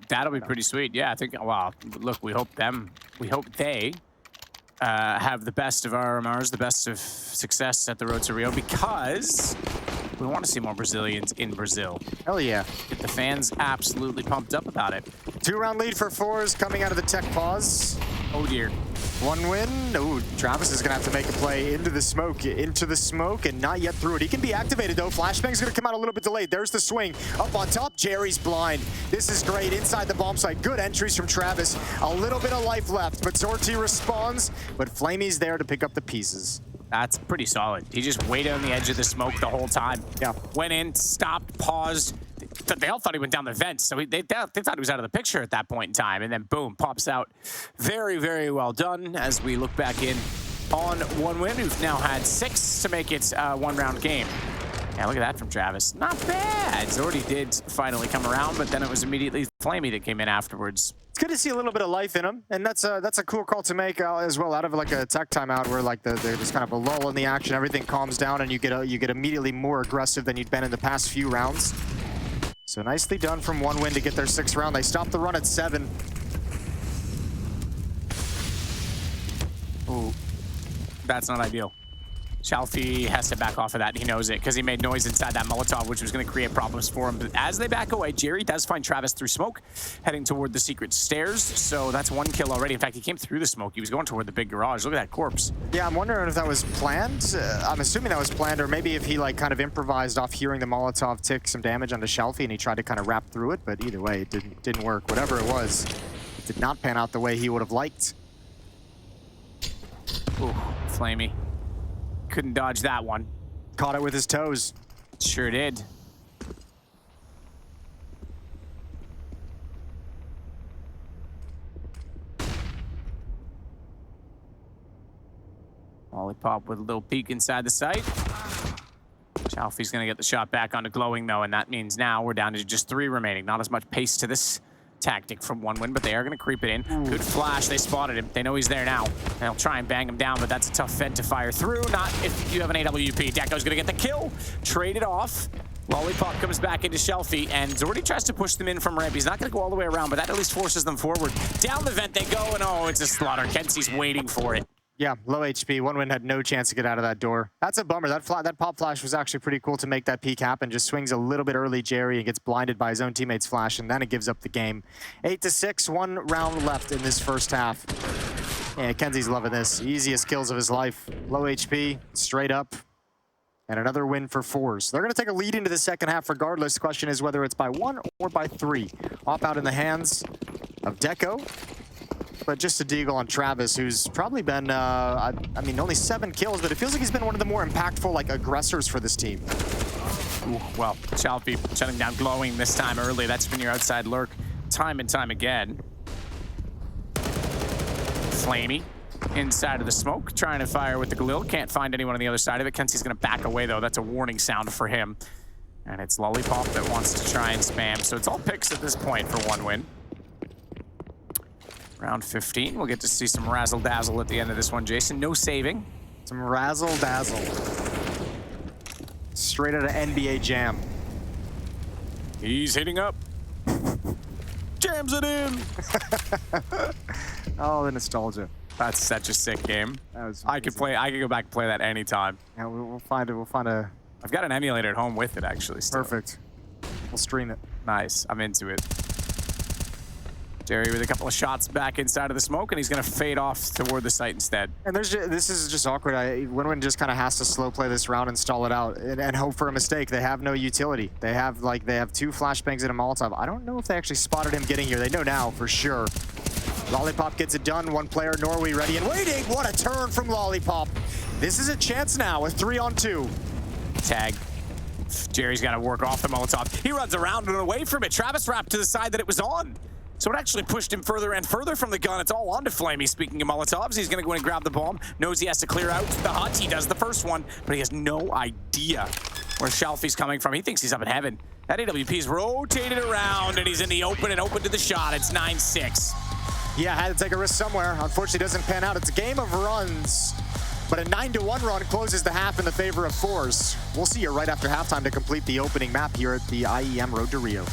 That'll be pretty sweet. Yeah, I think. Wow. Look, we hope they have the best of RMRs, the best of success at the Road to Rio, because we want to see more Brazilians in Brazil. Hell yeah. Get the fans absolutely pumped up about it. 2-round lead for forZe coming out of the tech pause. Oh dear. 1 win. Oh, Travis is going to have to make a play into the smoke, and not yet through it. He can be activated, though. Flashbang's going to come out a little bit delayed. There's the swing. Up on top, Jerry's blind. This is great. Inside the bomb site. Good entries from Travis. A little bit of life left, but Zorti responds, but Flamey's there to pick up the pieces. That's pretty solid. He just waited on the edge of the smoke the whole time. Yeah. Went in, stopped, paused. They all thought he went down the vents, so they thought he was out of the picture at that point in time, and then boom, pops out. Very, very well done as we look back in on 1 win. We've now had 6 to make it 1-round game. Yeah, look at that from Travis. Not bad. Zorti did finally come around, but then it was immediately Flamey that came in afterwards. It's good to see a little bit of life in him, and that's a cool call to make as well, out of like a tech timeout where like there's kind of a lull in the action, everything calms down, and you get immediately more aggressive than you'd been in the past few rounds. So nicely done from 1 win to get their 6th round. They stopped the run at 7. Ooh, that's not ideal. Shalfey has to back off of that. He knows it because he made noise inside that Molotov, which was going to create problems for him. But as they back away, Jerry does find Travis through smoke, heading toward the secret stairs. So that's 1 kill already. In fact, he came through the smoke. He was going toward the big garage. Look at that corpse. Yeah, I'm wondering if that was planned. I'm assuming that was planned, or maybe if he like kind of improvised off hearing the Molotov tick some damage onto Shalfey and he tried to kind of wrap through it. But either way, it didn't work. Whatever it was, it did not pan out the way he would have liked. Ooh, Flamey. Couldn't dodge that one. Caught it with his toes. Sure did. Lollipop with a little peek inside the site. Shalfey's gonna get the shot back onto Glowing though, and that means now we're down to just 3 remaining. Not as much pace to this tactic from 1 win, but they are going to creep it in. Ooh. Good flash. They spotted him. They know he's there now. They'll try and bang him down, but that's a tough fed to fire through. Not if you have an AWP. Deco's going to get the kill. Trade it off. Lollipop comes back into Shalfey, and Zorti tries to push them in from ramp. He's not going to go all the way around, but that at least forces them forward. Down the vent they go, and oh, it's a slaughter. Kenzie's waiting for it. Yeah, low HP. 1 win had no chance to get out of that door. That's a bummer. That pop flash was actually pretty cool to make that peek happen. Just swings a little bit early, Jerry, and gets blinded by his own teammate's flash, and then it gives up the game. 8-6, 1 round left in this first half. Yeah, Kenzie's loving this. Easiest kills of his life. Low HP, straight up. And another win for forZe. They're going to take a lead into the second half regardless. The question is whether it's by 1 or by 3. Op out in the hands of Deco. But just a deagle on Travis, who's probably been, I mean, only 7 kills, but it feels like he's been one of the more impactful, like, aggressors for this team. Ooh, well, Shalfey shutting down Glowing this time early. That's been your outside lurk time and time again. Flamey inside of the smoke, trying to fire with the Galil. Can't find anyone on the other side of it. Kenzie's going to back away, though. That's a warning sound for him. And it's Lollipop that wants to try and spam. So it's all picks at this point for 1 win. Round 15, we'll get to see some razzle-dazzle at the end of this one, Jason. No saving. Some razzle-dazzle. Straight out of NBA Jam. He's hitting up. Jams it in. Oh, the nostalgia. That's such a sick game. That was I could go back and play that anytime. Yeah, we'll find it. We'll find a... I've got an emulator at home with it, actually. Still. Perfect. We'll stream it. Nice. I'm into it. Jerry with a couple of shots back inside of the smoke, and he's going to fade off toward the site instead. And this is just awkward. Winwin just kind of has to slow play this round and stall it out and hope for a mistake. They have no utility. They have 2 flashbangs and a Molotov. I don't know if they actually spotted him getting here. They know now for sure. Lollipop gets it done. 1 player, Norwi ready and waiting. What a turn from Lollipop. This is a chance now with 3-on-2. Tag. Jerry's got to work off the Molotov. He runs around and away from it. Travis wrapped to the side that it was on. So it actually pushed him further and further from the gun. It's all onto Flamey. Speaking of Molotovs, he's going to go in and grab the bomb. Knows he has to clear out the hut. He does the first one, but he has no idea where Shalfey's coming from. He thinks he's up in heaven. That AWP's rotated around, and he's in the open and open to the shot. It's 9-6. Yeah, had to take a risk somewhere. Unfortunately, it doesn't pan out. It's a game of runs, but a 9-1 run closes the half in the favor of forZe. We'll see you right after halftime to complete the opening map here at the IEM Road to Rio.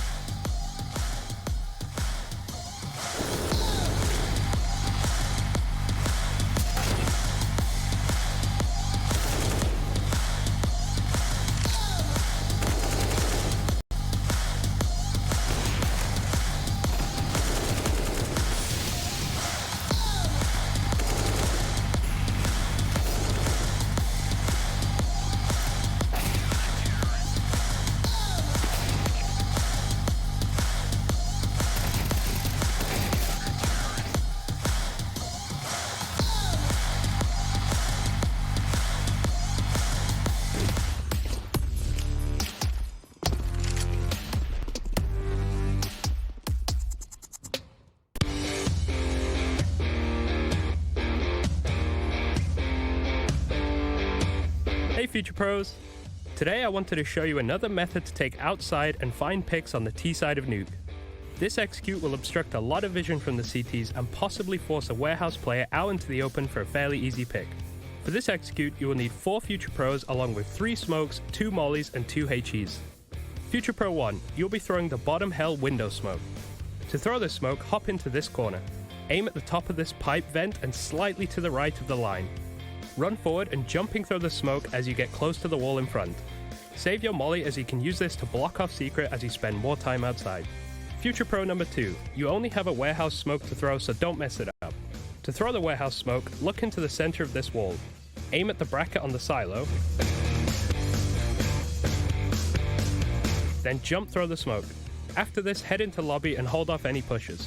Future Pros. Today I wanted to show you another method to take outside and find picks on the T side of Nuke. This execute will obstruct a lot of vision from the CTs and possibly force a warehouse player out into the open for a fairly easy pick. For this execute, you will need 4 Future Pros along with 3 smokes, 2 mollies, and 2 HEs. Future Pro 1, you'll be throwing the bottom hell window smoke. To throw this smoke, hop into this corner. Aim at the top of this pipe vent and slightly to the right of the line. Run forward and jumping through the smoke as you get close to the wall in front. Save your molly as you can use this to block off secret as you spend more time outside. Future Pro number 2, you only have a warehouse smoke to throw, so don't mess it up. To throw the warehouse smoke, look into the center of this wall. Aim at the bracket on the silo, then jump throw the smoke. After this, head into lobby and hold off any pushes.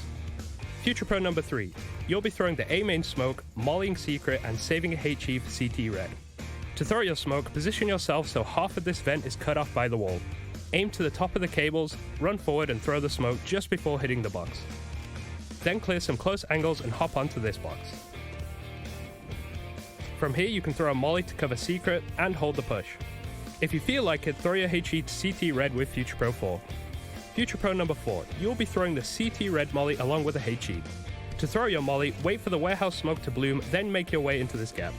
Future Pro number 3, you'll be throwing the A main smoke, mollying secret, and saving a HE for CT red. To throw your smoke, position yourself so half of this vent is cut off by the wall. Aim to the top of the cables, run forward and throw the smoke just before hitting the box. Then clear some close angles and hop onto this box. From here you can throw a molly to cover secret and hold the push. If you feel like it, throw your HE to CT red with Future Pro 4. Future Pro number 4, you'll be throwing the CT red molly along with a HE. To throw your molly, wait for the warehouse smoke to bloom, then make your way into this gap.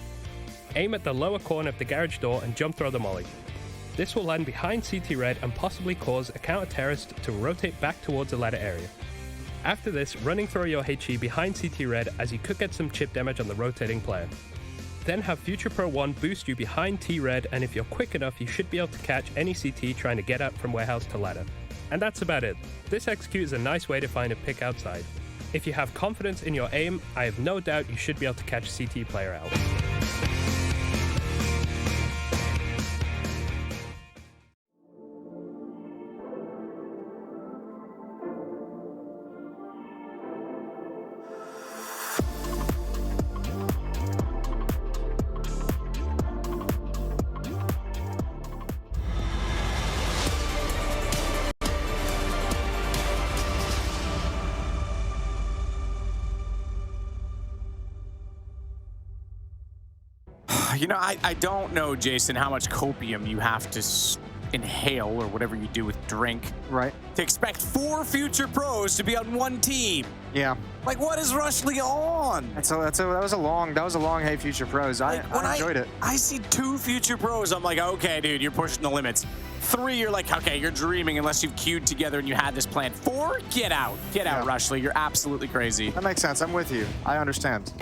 Aim at the lower corner of the garage door and jump throw the molly. This will land behind CT red and possibly cause a counter-terrorist to rotate back towards the ladder area. After this, running throw your HE behind CT red as you could get some chip damage on the rotating player. Then have Future Pro 1 boost you behind T-Red, and if you're quick enough, you should be able to catch any CT trying to get up from warehouse to ladder. And that's about it. This execute is a nice way to find a pick outside. If you have confidence in your aim, I have no doubt you should be able to catch CT player out. You know, I don't know, Jason, how much copium you have to inhale or whatever you do with drink. Right. To expect 4 Future Pros to be on one team. Yeah. Like, what is Rushley on? That was a long Hey Future Pros. I enjoyed it. I see 2 Future Pros, I'm like, okay, dude, you're pushing the limits. 3, you're like, okay, you're dreaming unless you've queued together and you had this plan. 4, get out. Get out, Rushley. You're absolutely crazy. That makes sense. I'm with you. I understand.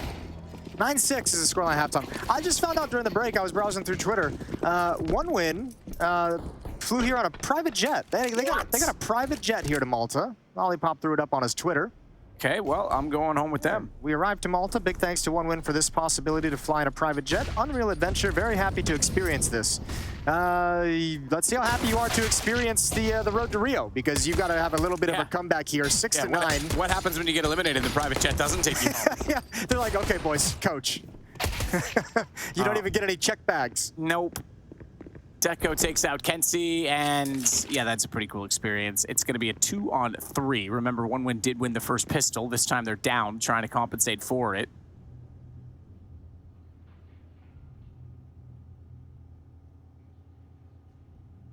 9-6 is the scoreline at halftime. I just found out during the break, I was browsing through Twitter, One Win flew here on a private jet. They got a private jet here to Malta. Lollipop threw it up on his Twitter. Okay, well, I'm going home with them. We arrived to Malta. Big thanks to One Win for this possibility to fly in a private jet. Unreal adventure. Very happy to experience this. Let's see how happy you are to experience the road to Rio, because you've got to have a little bit of a comeback here. 6-9. What happens when you get eliminated? The private jet doesn't take you home. Yeah, they're like, okay, boys, coach. You don't even get any check bags. Nope. Deco takes out Kenzie, and yeah, that's a pretty cool experience. It's going to be a 2-on-3. Remember, One Win did win the first pistol. This time they're down, trying to compensate for it.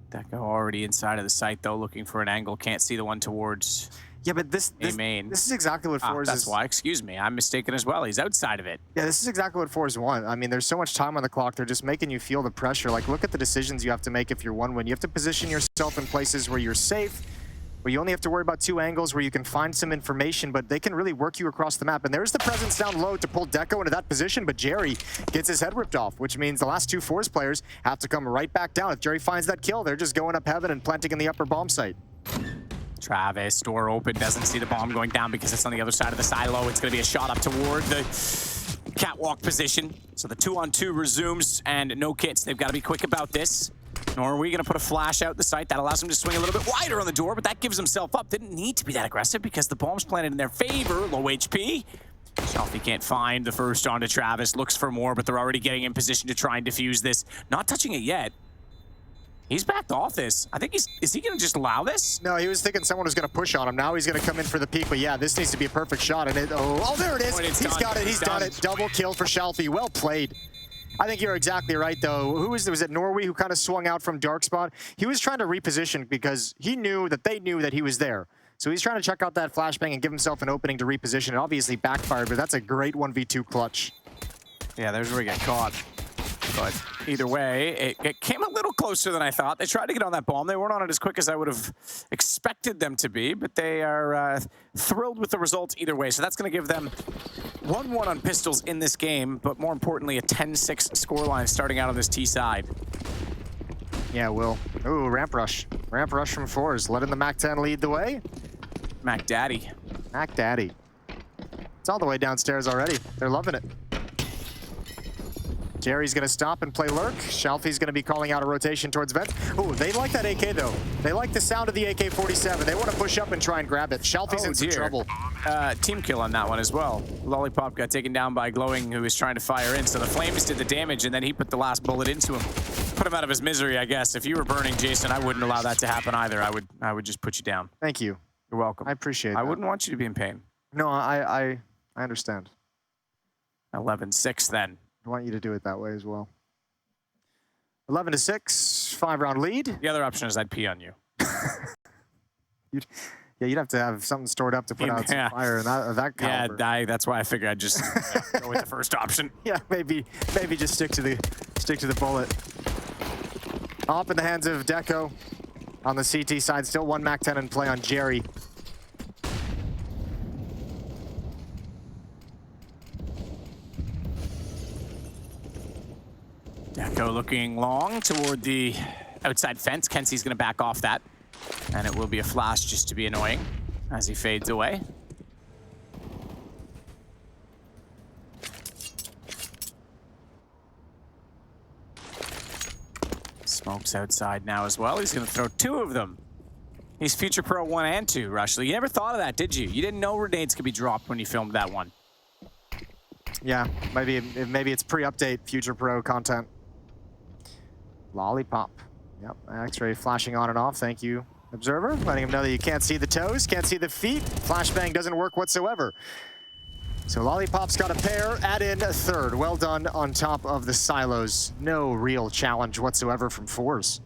Deco already inside of the site, though, looking for an angle. Can't see the one towards... Yeah, but this is exactly what forZe is. That's why, excuse me. I'm mistaken as well. He's outside of it. Yeah, this is exactly what forZe want. I mean, there's so much time on the clock. They're just making you feel the pressure. Like, look at the decisions you have to make if you're One Win. You have to position yourself in places where you're safe, where you only have to worry about 2 angles, where you can find some information, but they can really work you across the map. And there's the presence down low to pull Deco into that position, but Jerry gets his head ripped off, which means the last 2 forZe players have to come right back down. If Jerry finds that kill, they're just going up heaven and planting in the upper bomb site. Travis, door open, doesn't see the bomb going down because it's on the other side of the silo. It's going to be a shot up toward the catwalk position. So the 2-on-2 resumes, and no kits. They've got to be quick about this. Norwi going to put a flash out the site. That allows him to swing a little bit wider on the door, but that gives himself up. Didn't need to be that aggressive because the bomb's planted in their favor. Low HP. Shalfey can't find the first onto Travis. Looks for more, but they're already getting in position to try and defuse this. Not touching it yet. He's backed off this. I think is he going to just allow this? No, he was thinking someone was going to push on him. Now he's going to come in for the peek, but yeah, this needs to be a perfect shot. And oh, there it is. He's got it. He's done it. Double kill for Shalfey. Well played. I think you're exactly right, though. Was it Norwi who kind of swung out from dark spot? He was trying to reposition because he knew that they knew that he was there. So he's trying to check out that flashbang and give himself an opening to reposition. It obviously backfired, but that's a great 1v2 clutch. Yeah, there's where he got caught. But either way, it came a little closer than I thought. They tried to get on that bomb. They weren't on it as quick as I would have expected them to be, but they are thrilled with the results either way. So that's going to give them 1-1 on pistols in this game, but more importantly, a 10-6 scoreline starting out on this T side. Yeah, Will. Ooh, ramp rush. Ramp rush from forZe, letting the MAC-10 lead the way. Mac Daddy. Mac Daddy. It's all the way downstairs already. They're loving it. Jerry's going to stop and play lurk. Shalfey's going to be calling out a rotation towards vents. Ooh, they like that AK, though. They like the sound of the AK-47. They want to push up and try and grab it. Shalfey's in some trouble. Team kill on that one as well. Lollipop got taken down by Glowing, who was trying to fire in. So the flames did the damage, and then he put the last bullet into him. Put him out of his misery, I guess. If you were burning Jason, I wouldn't allow that to happen either. I would just put you down. Thank you. You're welcome. I appreciate that. I wouldn't want you to be in pain. No, I understand. 11-6 then. I want you to do it that way as well. 11-6, 5-round lead. The other option is I'd pee on you. You'd have to have something stored up to put out some fire and that caliber. Yeah, that's why I figured I'd just go with the first option. Yeah, maybe just stick to the bullet. Up in the hands of Deco on the CT side. Still one MAC-10 in play on Jerry. Deco looking long toward the outside fence. Kenzie's going to back off that. And it will be a flash just to be annoying as he fades away. Smoke's outside now as well. He's going to throw 2 of them. He's Future Pro 1 and 2, Rushley. You never thought of that, did you? You didn't know grenades could be dropped when you filmed that one. Yeah, maybe it's pre-update Future Pro content. Lollipop. Yep, X-ray flashing on and off. Thank you, Observer. Letting him know that you can't see the toes, can't see the feet. Flashbang doesn't work whatsoever. So Lollipop's got a pair, add in a third. Well done on top of the silos. No real challenge whatsoever from forZe.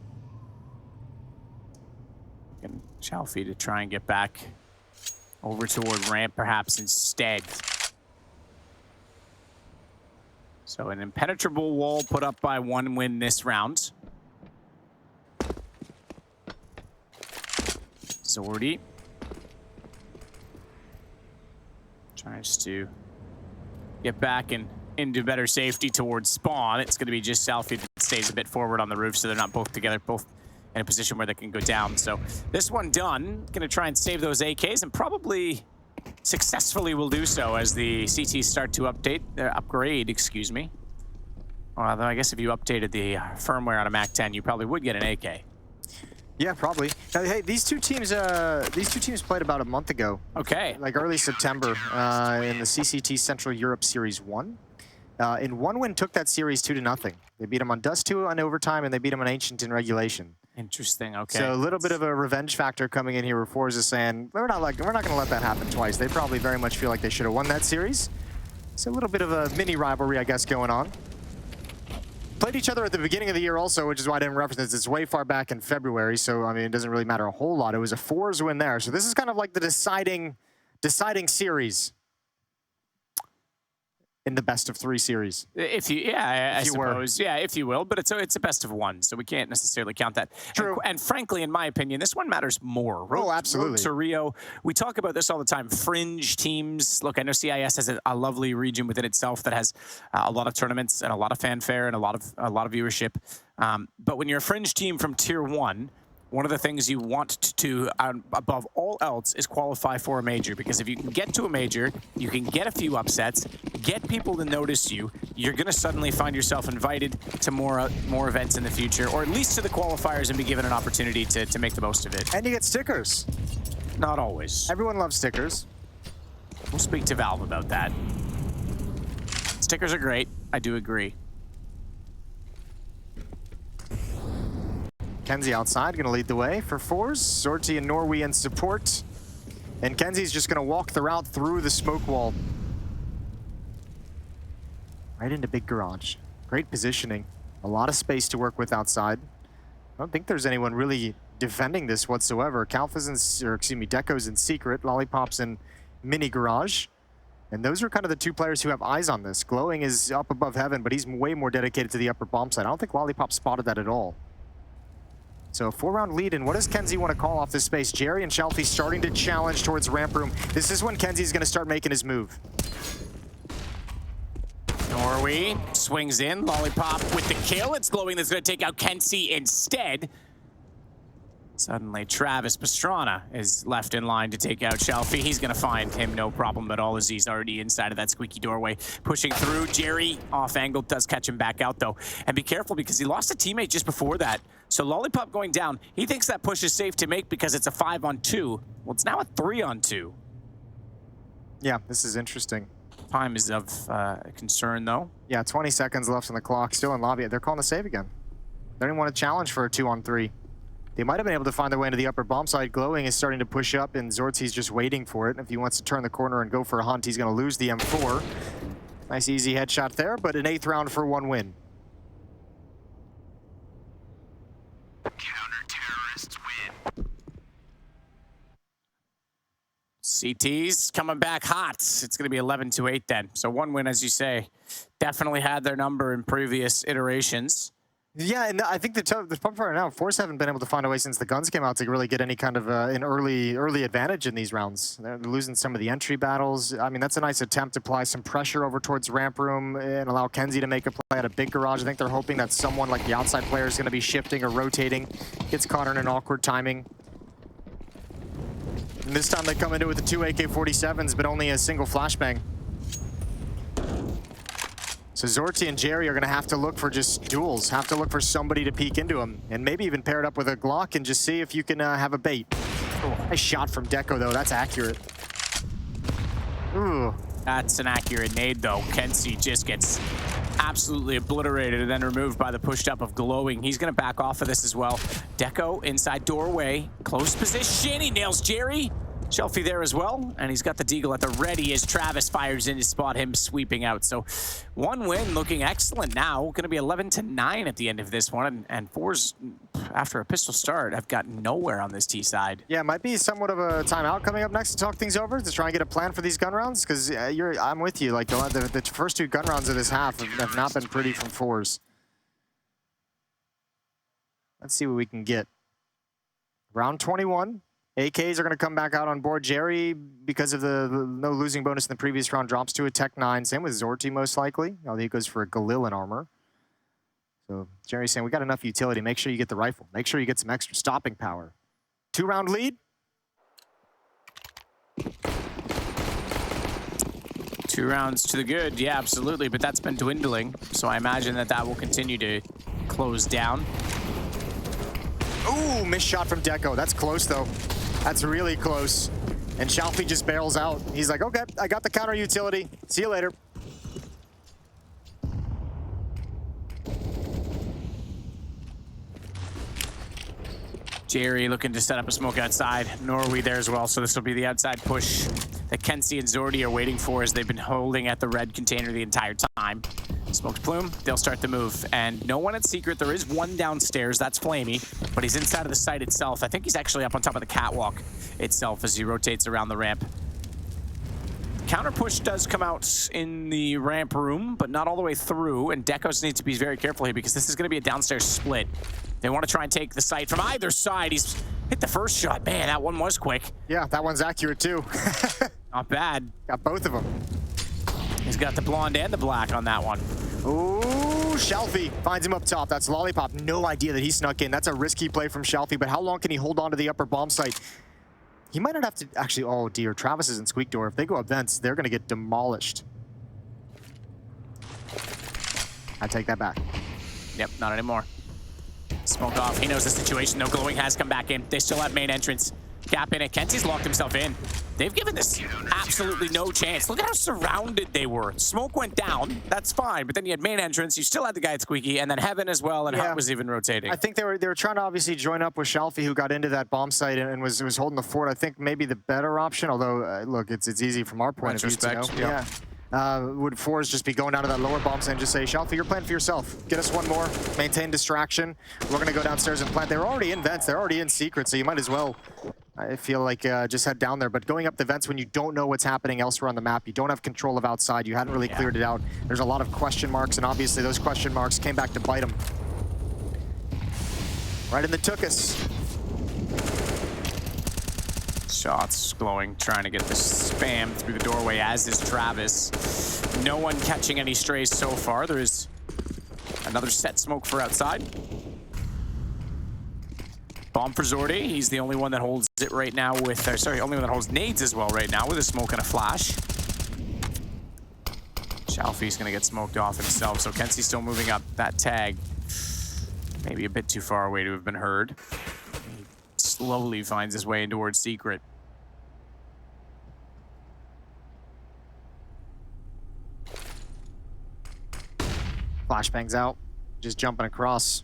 And Shalfey to try and get back over toward ramp perhaps instead. So an impenetrable wall put up by 1 this round. Zordy tries to get back and into better safety towards spawn. It's going to be just Shalfey that stays a bit forward on the roof, so they're not both together, both in a position where they can go down. So this one done. Going to try and save those AKs and probably successfully will do so as the CTs start to upgrade, excuse me. Although I guess if you updated the firmware on a MAC-10, you probably would get an AK. Yeah, probably. Hey, these two teams played about a month ago. Okay. Like early September in the CCT Central Europe Series 1. And 1 took that series 2-0. They beat them on Dust 2 in overtime, and they beat them on Ancient in regulation. Interesting. Okay. So a little bit of a revenge factor coming in here where forZe is saying, we're not going to let that happen twice. They probably very much feel like they should have won that series. So a little bit of a mini rivalry, I guess, going on. Played each other at the beginning of the year also, which is why I didn't reference it. It's way far back in February, so I mean, it doesn't really matter a whole lot. It was a forZe win there. So this is kind of like the deciding series in the best of 3 series. If you, yeah, I suppose, yeah, if you will. But it's a best of 1, so we can't necessarily count that. True. And frankly, in my opinion, this one matters more. Oh, absolutely. Road to Rio. We talk about this all the time. Fringe teams. Look, I know CIS has a lovely region within itself that has a lot of tournaments and a lot of fanfare and a lot of viewership. But when you're a fringe team from Tier 1. One of the things you want to above all else, is qualify for a major. Because if you can get to a major, you can get a few upsets, get people to notice you, you're going to suddenly find yourself invited to more events in the future, or at least to the qualifiers and be given an opportunity to make the most of it. And you get stickers. Not always. Everyone loves stickers. We'll speak to Valve about that. Stickers are great. I do agree. Kenzie outside, going to lead the way for forZe. Zorti and Norwi in support. And Kenzie's just going to walk the route through the smoke wall. Right into big garage. Great positioning. A lot of space to work with outside. I don't think there's anyone really defending this whatsoever. Kalfa's in, or excuse me, Deco's in secret. Lollipop's in mini garage. And those are kind of the two players who have eyes on this. Glowing is up above heaven, but he's way more dedicated to the upper bomb side. I don't think Lollipop spotted that at all. So a 4-round lead, and what does kenzie want to call off this space? Jerry and shalfey starting to challenge towards ramp room. This is when kenzie's going to start making his move. Norwi swings in, Lollipop with the kill. It's Glowing that's going to take out kenzie instead. Suddenly, Travis Pastrana is left in line to take out shalfey. He's going to find him no problem at all as he's already inside of that squeaky doorway. Pushing through, Jerry off angle does catch him back out though. And be careful because he lost a teammate just before that. So Lollipop going down, he thinks that push is safe to make because it's a 5-on-2. Well, it's now a 3-on-2. Yeah, this is interesting. Time is of concern though. Yeah, 20 seconds left on the clock. Still in lobby. They're calling the save again. They didn't want to challenge for a 2-on-3. They might have been able to find their way into the upper bomb side. Glowing is starting to push up, and zortzy's just waiting for it. If he wants to turn the corner and go for a hunt, he's going to lose the M4. Nice, easy headshot there, but an 8th round for 1 win. Counter-terrorists win. CT's coming back hot. It's going to be 11-8 then. So 1 win, as you say. Definitely had their number in previous iterations. Yeah, and I think the fun part now, forZe haven't been able to find a way since the guns came out to really get any kind of an early advantage in these rounds. They're losing some of the entry battles. I mean, that's a nice attempt to apply some pressure over towards ramp room and allow kenzie to make a play at a big garage. I think they're hoping that someone like the outside player is going to be shifting or rotating, gets caught in an awkward timing. And this time they come into it with the 2 AK-47s, but only a single flashbang. So zortzy and Jerry are going to have to look for just duels, have to look for somebody to peek into them, and maybe even pair it up with a Glock and just see if you can have a bait. Nice shot from Deco, though. That's accurate. Ooh. That's an accurate nade, though. kenzie just gets absolutely obliterated and then removed by the pushed up of Glowing. He's going to back off of this as well. Deco inside doorway, close position. He nails Jerry. shalfey there as well, and he's got the deagle at the ready as Travis fires in to spot him sweeping out. So 1 win looking excellent now. Going to be 11-9 at the end of this one, and forZe, after a pistol start, have gotten nowhere on this T side. Yeah, it might be somewhat of a timeout coming up next to talk things over, to try and get a plan for these gun rounds, because I'm with you. Like the first 2 gun rounds of this half have not been pretty from forZe. Let's see what we can get. Round 21. AKs are going to come back out on board. Jerry, because of the no losing bonus in the previous round, drops to a Tech 9. Same with zortzy, most likely. Although he goes for a Galil in armor. So Jerry's saying, we got enough utility. Make sure you get the rifle. Make sure you get some extra stopping power. 2-round lead. 2 rounds to the good. Yeah, absolutely. But that's been dwindling. So I imagine that will continue to close down. Ooh, missed shot from Deco. That's close, though. That's really close. And shalfey just barrels out. He's like, okay, I got the counter utility. See you later. Jerry looking to set up a smoke outside. Norwi there as well, so this will be the outside push that kenzie and zortzy are waiting for, as they've been holding at the red container the entire time. Smoked plume, they'll start the move. And no one at secret. There is one downstairs, that's Flamey, but he's inside of the site itself. I think he's actually up on top of the catwalk itself as he rotates around the ramp. Counter push does come out in the ramp room, but not all the way through, and Decos needs to be very careful here because this is going to be a downstairs split. They want to try and take the site from either side. He's hit the first shot. Man, that one was quick. Yeah, that one's accurate too. Not bad. Got both of them. He's got the blonde and the black on that one. Ooh, shalfey finds him up top. That's Lollipop. No idea that he snuck in. That's a risky play from shalfey, but how long can he hold on to the upper bomb site? He might not have to actually. Oh dear, Travis is in squeak door. If they go up vents, they're going to get demolished. I take that back. Yep, not anymore. Smoke off. He knows the situation. No, Glowing has come back in. They still have main entrance. Gap in it. kenzie's locked himself in. They've given this absolutely no chance. Look at how surrounded they were. Smoke went down. That's fine. But then you had main entrance. You still had the guy at Squeaky, and then Heaven as well, and Hunt was even rotating. I think they were trying to obviously join up with shalfey, who got into that bomb site and was holding the fort. I think maybe the better option, although look, it's easy from our point of view. Yeah. would forZe just be going down to that lower bomb site and just say, shalfey, you're playing for yourself. Get us one more, maintain distraction. We're going to go downstairs and plant. They're already in vents, they're already in secret, so you might as well, I feel like, just head down there. But going up the vents when you don't know what's happening elsewhere on the map, you don't have control of outside, you hadn't really cleared it out. There's a lot of question marks, and obviously those question marks came back to bite them. Right in the tuchus. Shots glowing, trying to get this spam through the doorway, as is Travis. No one catching any strays so far. There is another set smoke for outside. Bomb for forZe. He's the only one that holds it right now with, sorry, only one that holds nades as well right now with a smoke and a flash. shalfey's gonna get smoked off himself, so Kenzie's still moving up that tag. Maybe a bit too far away to have been heard. He slowly finds his way towards secret. Flashbangs out, just jumping across.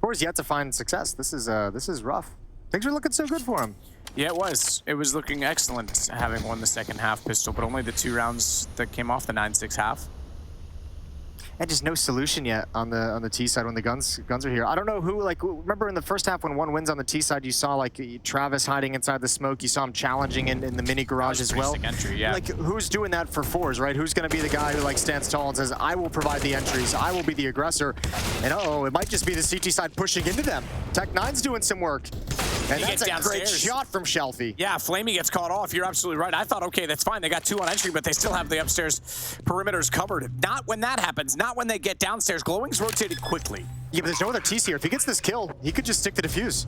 forZe yet to find success. This is rough. Things are looking so good for him. Yeah, it was. It was looking excellent having won the second half pistol, but only the 2 rounds that came off the 9-6 half. And just no solution yet on the T side when the guns are here. I don't know who, like, remember in the first half when one wins on the T side, you saw like Travis hiding inside the smoke. You saw him challenging in the mini garage as well. Entry, yeah. Like, who's doing that for forZe, right? Who's going to be the guy who like stands tall and says, I will provide the entries, I will be the aggressor. And uh-oh, it might just be the CT side pushing into them. Tech9's doing some work. And that's a great shot from shalfey. Yeah, Flamey gets caught off. You're absolutely right. I thought, okay, that's fine. They got 2 on entry, but they still have the upstairs perimeters covered. Not when that happens. Not when they get downstairs. Glowing's rotated quickly. Yeah, but there's no other TC here. If he gets this kill, he could just stick the defuse.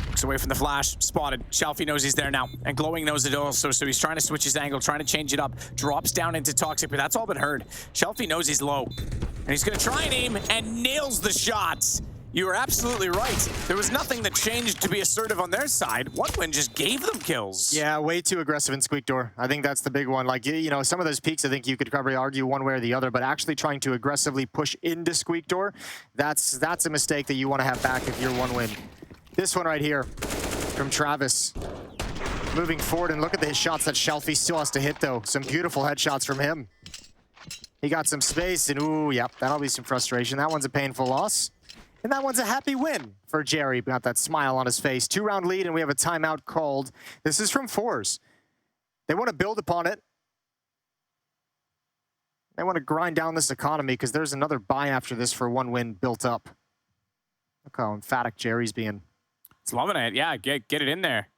Looks away from the flash. Spotted. shalfey knows he's there now. And Glowing knows it also, so he's trying to switch his angle, trying to change it up. Drops down into Toxic, but that's all been heard. shalfey knows he's low. And he's going to try and aim and nails the shots. You were absolutely right. There was nothing that changed to be assertive on their side. OneWin just gave them kills. Yeah, way too aggressive in Squeak Door. I think that's the big one. Like, you know, some of those peaks, I think you could probably argue one way or the other, but actually trying to aggressively push into Squeak Door, that's a mistake that you want to have back if you're OneWin. This one right here from Travis. Moving forward, and look at the shots that shalfey still has to hit, though. Some beautiful headshots from him. He got some space, and ooh, yep, that'll be some frustration. That one's a painful loss. And that one's a happy win for Jerry. Got that smile on his face. 2-round lead, and we have a timeout called. This is from forZe. They want to build upon it. They want to grind down this economy because there's another buy after this for OneWin built up. Look how emphatic Jerry's being. It's loving it. Yeah, get it in there.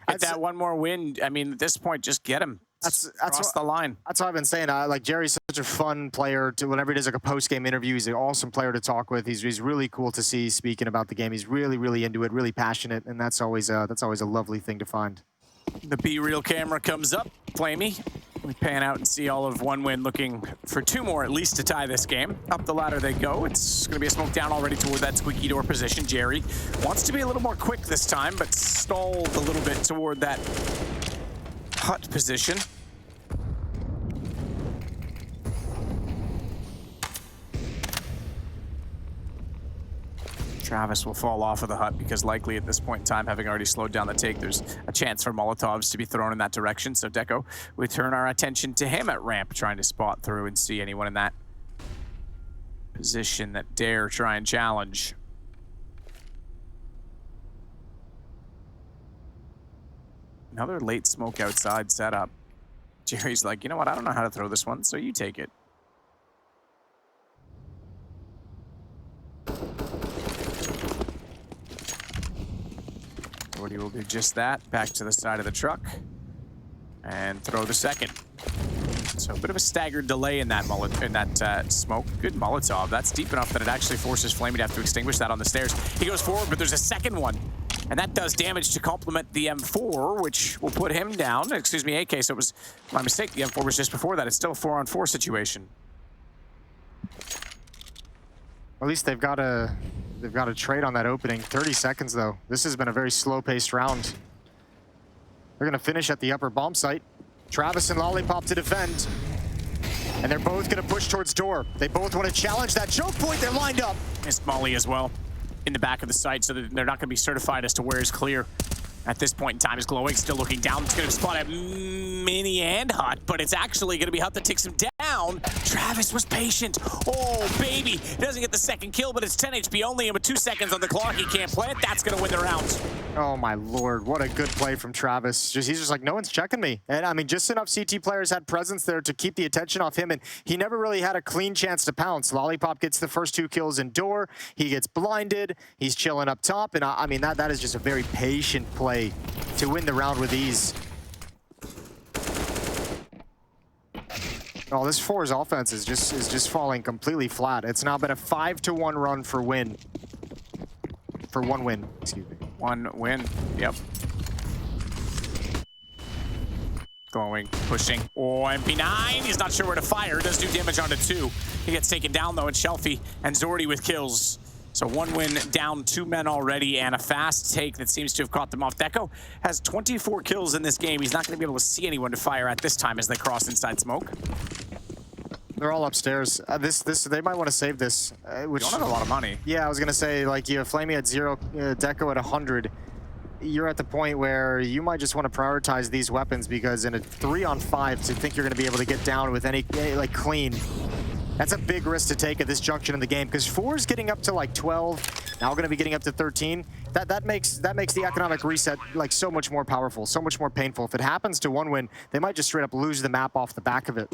Get that one more win. I mean, at this point, just get him. That's cross the line. That's what I've been saying. Like, Jerry's such a fun player. Whenever he does like a post-game interview, he's an awesome player to talk with. He's really cool to see speaking about the game. He's really, really into it, really passionate, and that's always a lovely thing to find. The B-Reel camera comes up. Flamey. We pan out and see all of OneWin looking for 2 more at least to tie this game. Up the ladder they go. It's going to be a smoke down already toward that squeaky door position. Jerry wants to be a little more quick this time, but stalled a little bit toward that hut position. Travis will fall off of the hut because likely at this point in time, having already slowed down the take, there's a chance for Molotovs to be thrown in that direction. So Deco, we turn our attention to him at ramp, trying to spot through and see anyone in that position that dare try and challenge. Another late smoke outside setup. Jerry's like, you know what? I don't know how to throw this one, so you take it. He will do just that. Back to the side of the truck and throw the second. So a bit of a staggered delay in that smoke. Good Molotov. That's deep enough that it actually forces Flamey to have to extinguish that on the stairs. He goes forward, but there's a second one. And that does damage to complement the M4, which will put him down. Excuse me, AK, so it was my mistake. The M4 was just before that. It's still a 4-on-4 situation. At least they've got a trade on that opening. 30 seconds, though. This has been a very slow-paced round. They're going to finish at the upper bomb site. Travis and Lollipop to defend. And they're both going to push towards door. They both want to challenge that choke point. They're lined up. Missed Molly as well in the back of the site, so that they're not going to be certified as to where is clear. At this point in time, is Glowing still looking down. It's going to spot at Mini and Hut, but it's actually going to be Hut that takes him down. Travis was patient. Oh, baby. He doesn't get the second kill, but it's 10 HP only, and with 2 seconds on the clock, he can't play it. That's going to win the round. Oh my lord, what a good play from Travis. He's just like, no one's checking me. And I mean, just enough CT players had presence there to keep the attention off him, and he never really had a clean chance to pounce. Lollipop gets the first 2 kills in door. He gets blinded. He's chilling up top, and I mean, that is just a very patient play to win the round with ease. Oh, this forZe offense is just falling completely flat. It's now been a 5-1 run for win. For 1 win, excuse me. 1 win, yep. Glowing, pushing. Oh, MP9, he's not sure where to fire. Does do damage onto 2. He gets taken down though, and shalfey and Zordy with kills. So 1 win, down 2 men already, and a fast take that seems to have caught them off. Deco has 24 kills in this game. He's not going to be able to see anyone to fire at this time as they cross inside smoke. They're all upstairs. They might want to save this. Which You don't have a lot of money. Yeah, I was gonna say, like, you have Flamey at 0, Deco at 100. You're at the point where you might just want to prioritize these weapons, because in a 3-on-5, to think you're gonna be able to get down with any like clean, that's a big risk to take at this junction in the game, because forZe getting up to like 12, now gonna be getting up to 13. That makes the economic reset like so much more powerful, so much more painful. If it happens to 1 win, they might just straight up lose the map off the back of it.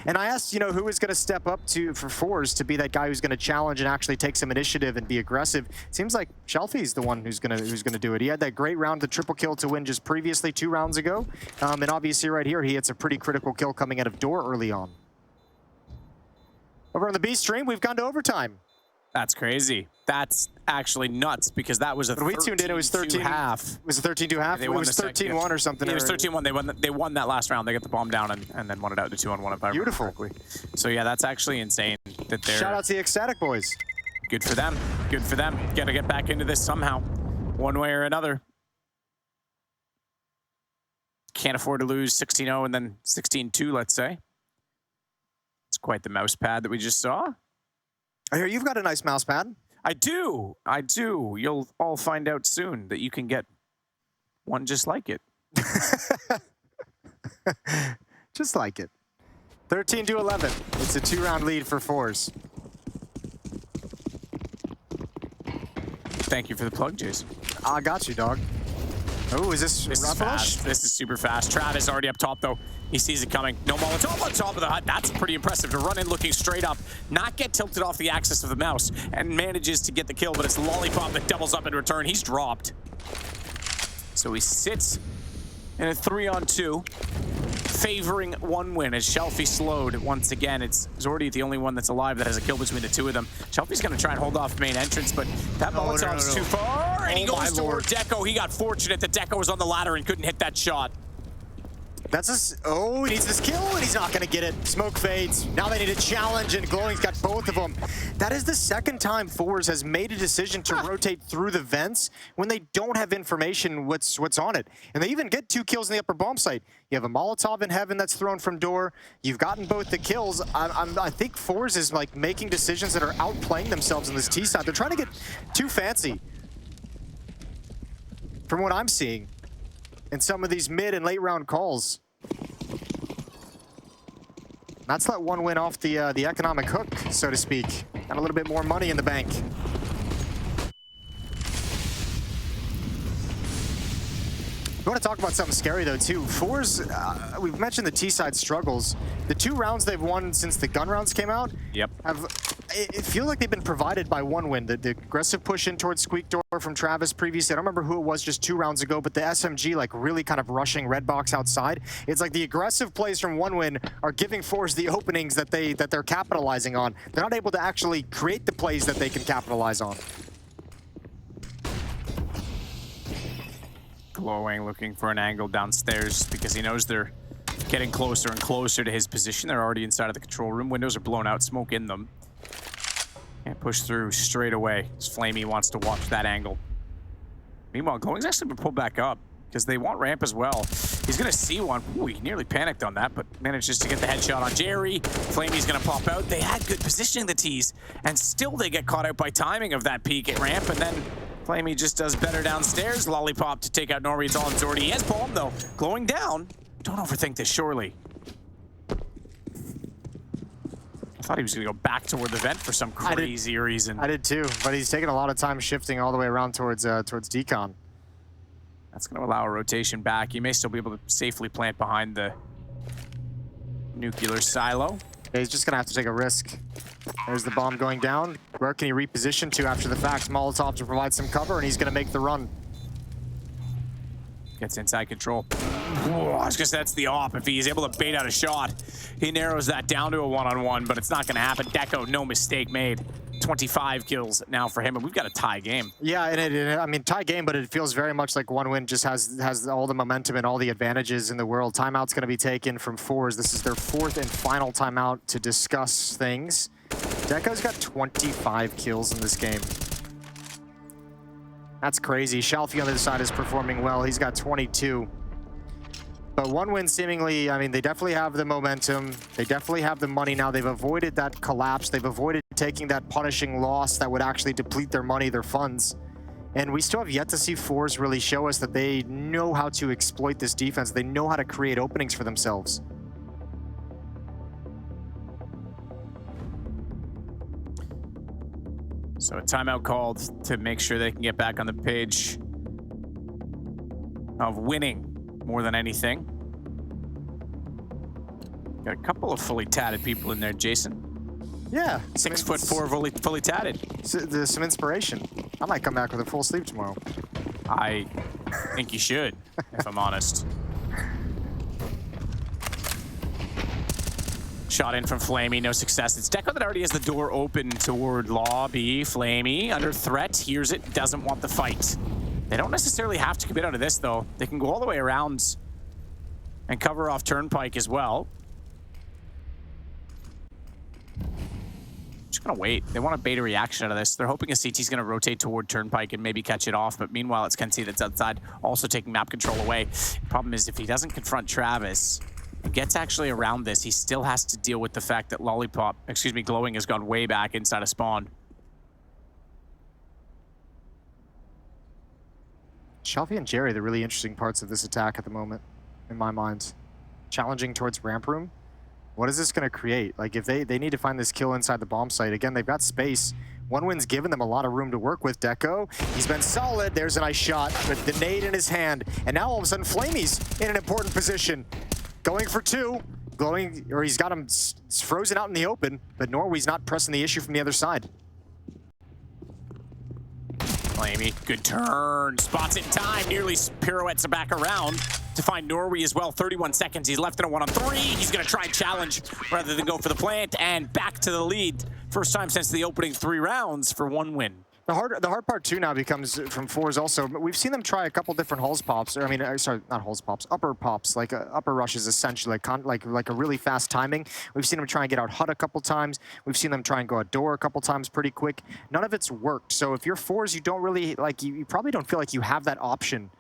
And I asked, you know, who is gonna step up for forZe to be that guy who's gonna challenge and actually take some initiative and be aggressive. It seems like shalfey's the one who's gonna do it. He had that great round, the triple kill to win just previously 2 rounds ago, and obviously right here he hits a pretty critical kill coming out of door early on. Over on the B stream, we've gone to overtime. That's crazy. That's actually nuts, because that was a 13-2 we tuned in, it was 13 half. Was it 13-2 half? They It won was the second, 13-1 or something. Yeah, it was 13-1. They won that last round. They got the bomb down and then won it out to 2-on-1 if I remember Beautiful. correctly. So yeah, that's actually insane that they're... Shout out to the Ecstatic boys. Good for them. Good for them. Got to get back into this somehow, one way or another. Can't afford to lose 16-0 and then 16-2, let's say. It's quite the mouse pad that we just saw. I hear you've got a nice mouse pad. I do. I do. You'll all find out soon that you can get one just like it. Just like it. 13-11. It's a 2-round lead for forZe. Thank you for the plug, Jason. I got you, dog. Oh, is this This is Raffle? fast. This is super fast. Travis already up top, though. He sees it coming. No Molotov on top of the hut. That's pretty impressive to run in looking straight up, not get tilted off the axis of the mouse, and manages to get the kill, but it's Lollipop that doubles up in return. He's dropped. So he sits in a 3-on-2, favoring 1 win as shalfey slowed once again. It's Zordy, the only one that's alive that has a kill between the 2 of them. shalfey's going to try and hold off main entrance, but that Molotov's too far, and he goes toward Deco. He got fortunate that Deco was on the ladder and couldn't hit that shot. That's oh, he needs this kill, and he's not gonna get it. Smoke fades. Now they need a challenge, and Glowing's got both of them. That is the second time forZe has made a decision to rotate through the vents when they don't have information what's on it. And they even get 2 kills in the upper bomb site. You have a Molotov in heaven that's thrown from door. You've gotten both the kills. I think forZe is like making decisions that are outplaying themselves in this T side. They're trying to get too fancy, from what I'm seeing in some of these mid and late round calls. Let's let 1 win off the economic hook, so to speak. Got a little bit more money in the bank. We want to talk about something scary, though, too. forZe, we've mentioned the T-side struggles. The 2 rounds they've won since the gun rounds came out it feels like they've been provided by 1 win. The aggressive push in towards Squeak Door from Travis previously. I don't remember who it was just 2 rounds ago, but the SMG like really kind of rushing red box outside. It's like the aggressive plays from 1 win are giving forZe the openings that they're capitalizing on. They're not able to actually create the plays that they can capitalize on. Glowing, looking for an angle downstairs because he knows they're getting closer and closer to his position. They're already inside of the control room. Windows are blown out, smoke in them. Can't push through straight away. Flamey wants to watch that angle. Meanwhile, Glowing's actually been pulled back up because they want ramp as well. He's gonna see one. Ooh, he nearly panicked on that, but manages to get the headshot on Jerry. Flamey's gonna pop out. They had good positioning, the T's, and still they get caught out by timing of that peek at ramp, and then Flamey just does better downstairs. Lollipop to take out Norwi. It's all on Zordy. He has Bomb, though. Glowing down. Don't overthink this, surely. I thought he was going to go back toward the vent for some crazy reason. I did too, but he's taking a lot of time shifting all the way around towards decon. That's going to allow a rotation back. He may still be able to safely plant behind the nuclear silo. Yeah, he's just going to have to take a risk. There's the bomb going down. Where can he reposition to after the fact? Molotov to provide some cover, and he's going to make the run. Gets inside control. Whoa, I was gonna say that's the op. If he's able to bait out a shot, he narrows that down to a one-on-one, but it's not gonna happen. Deco, no mistake made. 25 kills now for him, and we've got a tie game. Yeah, and I mean, tie game, but it feels very much like one win just has all the momentum and all the advantages in the world. Timeout's gonna be taken from forZe. This is their 4th and final timeout to discuss things. Deco's got 25 kills in this game. That's crazy. Shalfey on the other side is performing well. He's got 22. But one win seemingly, I mean, they definitely have the momentum. They definitely have the money now. They've avoided that collapse. They've avoided taking that punishing loss that would actually deplete their money, their funds. And we still have yet to see forZe really show us that they know how to exploit this defense. They know how to create openings for themselves. So a timeout called to make sure they can get back on the page of winning more than anything. Got a couple of fully tatted people in there, Jason. Yeah. 6'4", fully tatted. Some inspiration. I might come back with a full sleeve tomorrow. I think you should, if I'm honest. Shot in from Flamey, no success. It's Deco that already has the door open toward lobby. Flamey, under threat, hears it, doesn't want the fight. They don't necessarily have to commit out of this, though. They can go all the way around and cover off Turnpike as well. Just gonna wait. They want to bait a reaction out of this. They're hoping a CT's gonna rotate toward Turnpike and maybe catch it off, but meanwhile, it's Kenzie that's outside, also taking map control away. Problem is, if he doesn't confront Travis, and gets actually around this, he still has to deal with the fact that Glowing has gone way back inside of spawn. Shalfey and Jerry, the really interesting parts of this attack at the moment, in my mind. Challenging towards ramp room. What is this going to create? Like, if they need to find this kill inside the bomb site, again, they've got space. One win's given them a lot of room to work with. Deco, he's been solid. There's a nice shot, but the nade in his hand. And now all of a sudden, Flamey's in an important position. Going for 2, Glowing, or he's got him frozen out in the open, but Norwi's not pressing the issue from the other side. Flamey, good turn, spots it in time, nearly pirouettes back around to find Norwi as well. 31 seconds, he's left in a 1-on-3. He's gonna try and challenge rather than go for the plant, and back to the lead. First time since the opening 3 rounds for one win. The hard part too now becomes from forZe also. We've seen them try a couple different hulls pops, or I mean, sorry, not hulls pops, upper pops, like upper rushes essentially, like a really fast timing. We've seen them try and get out HUD a couple times. We've seen them try and go out door a couple times pretty quick. None of it's worked. So if you're forZe, you don't really you probably don't feel like you have that option.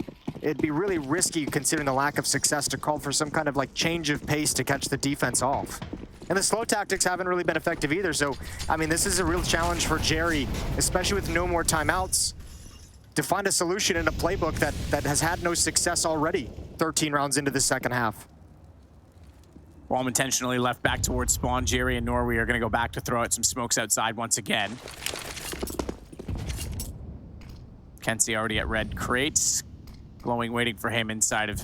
It'd be really risky considering the lack of success to call for some kind of like change of pace to catch the defense off. And the slow tactics haven't really been effective either. So, I mean, this is a real challenge for Jerry, especially with no more timeouts, to find a solution in a playbook that has had no success already, 13 rounds into the second half. Bomb intentionally left back towards spawn. Jerry and Norwi are going to go back to throw out some smokes outside once again. Kenzie already at red crates. Glowing waiting for him inside of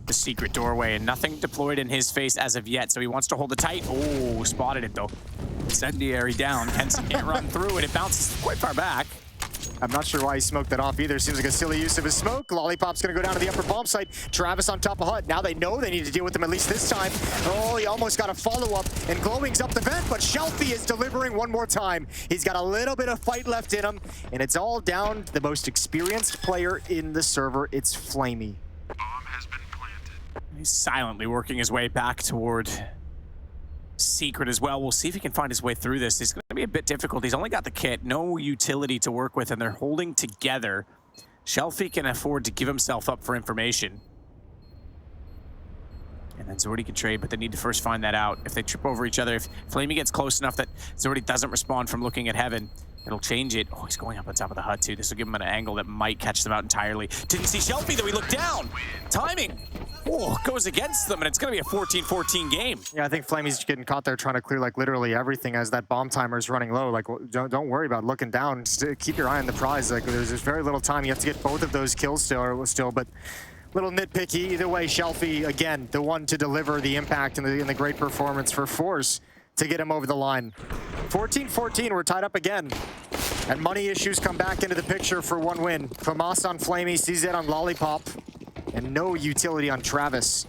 the secret doorway, and nothing deployed in his face as of yet, so he wants to hold it tight. Oh, spotted it though. Incendiary down. Kenzie can't run through it. It bounces quite far back. I'm not sure why he smoked that off either. Seems like a silly use of his smoke. Lollipop's gonna go down to the upper bomb site. Travis on top of HUD. Now they know they need to deal with him at least this time. Oh, he almost got a follow-up, and Glowing's up the vent, but Shalfey is delivering one more time. He's got a little bit of fight left in him, and it's all down to the most experienced player in the server. It's Flamey. Bomb has been planted. He's silently working his way back toward Secret as well. We'll see if he can find his way through this. It's going to be a bit difficult. He's only got the kit, no utility to work with, and they're holding together. Shalfey can afford to give himself up for information. And then Zordy can trade, but they need to first find that out. If they trip over each other, if Flamey gets close enough that Zordy doesn't respond from looking at heaven, it'll change it. Oh, he's going up on top of the hut too. This will give him an angle that might catch them out entirely. Didn't see shalfey though, he looked down. Timing. Oh, goes against them, and it's gonna be a 14-14 game. Yeah, I think Flamey's getting caught there trying to clear like literally everything as that bomb timer is running low. Like, don't worry about looking down. Keep your eye on the prize. Like, there's very little time. You have to get both of those kills still, but little nitpicky. Either way, shalfey, again, the one to deliver the impact and the great performance for forZe to get him over the line. 14-14, we're tied up again. And money issues come back into the picture for one win. FAMAS on Flamey, CZ on Lollipop, and no utility on Travis.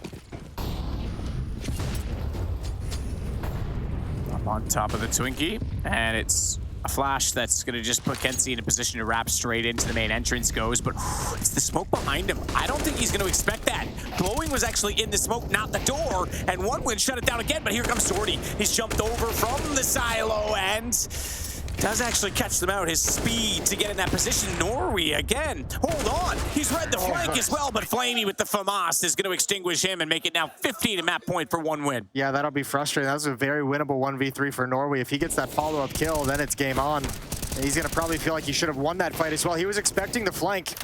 Up on top of the Twinkie, and it's a flash that's going to just put Kenzie in a position to wrap straight into the main entrance goes, but it's the smoke behind him. I don't think he's going to expect that. Glowing was actually in the smoke, not the door, and OneWin shut it down again, but here comes Zordy. He's jumped over from the silo and does actually catch them out. His speed to get in that position. Norwi again. Hold on. He's read the flank as well, but Flamey with the FAMAS is going to extinguish him and make it now 15 in map point for OneWin. Yeah, that'll be frustrating. That was a very winnable 1v3 for Norwi. If he gets that follow-up kill, then it's game on. And he's going to probably feel like he should have won that fight as well. He was expecting the flank.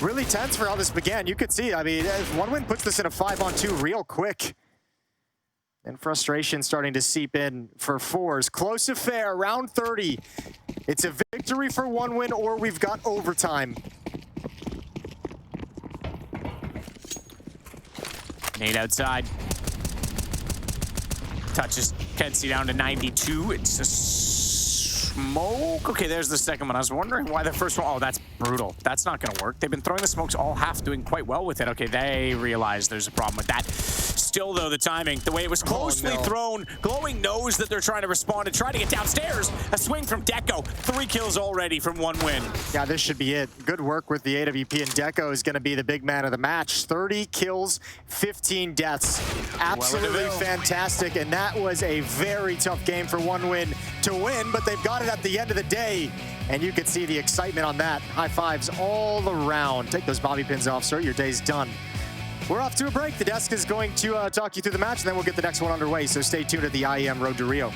Really tense for how this began. You could see, I mean, if OneWin puts this in a 5-on-2 real quick. And frustration starting to seep in for forZe. Close affair, round 30. It's a victory for OneWin, or we've got overtime. Nade outside. Touches Kenzie down to 92. It's a smoke. Okay, there's the second one. I was wondering why the first one. Oh, that's brutal. That's not going to work. They've been throwing the smokes all half, doing quite well with it. Okay, they realize there's a problem with that. Still, though, the timing, the way it was closely thrown, Glowing knows that they're trying to respond and try to get downstairs. A swing from Deco. 3 kills already from OneWin. Yeah, this should be it. Good work with the AWP, and Deco is going to be the big man of the match. 30 kills, 15 deaths. Absolutely fantastic, and that was a very tough game for OneWin to win, but they've got it at the end of the day, and you can see the excitement on that. High fives all around. Take those bobby pins off, sir. Your day's done. We're off to a break. The desk is going to talk you through the match, and then we'll get the next one underway, so stay tuned at the IEM Road to Rio.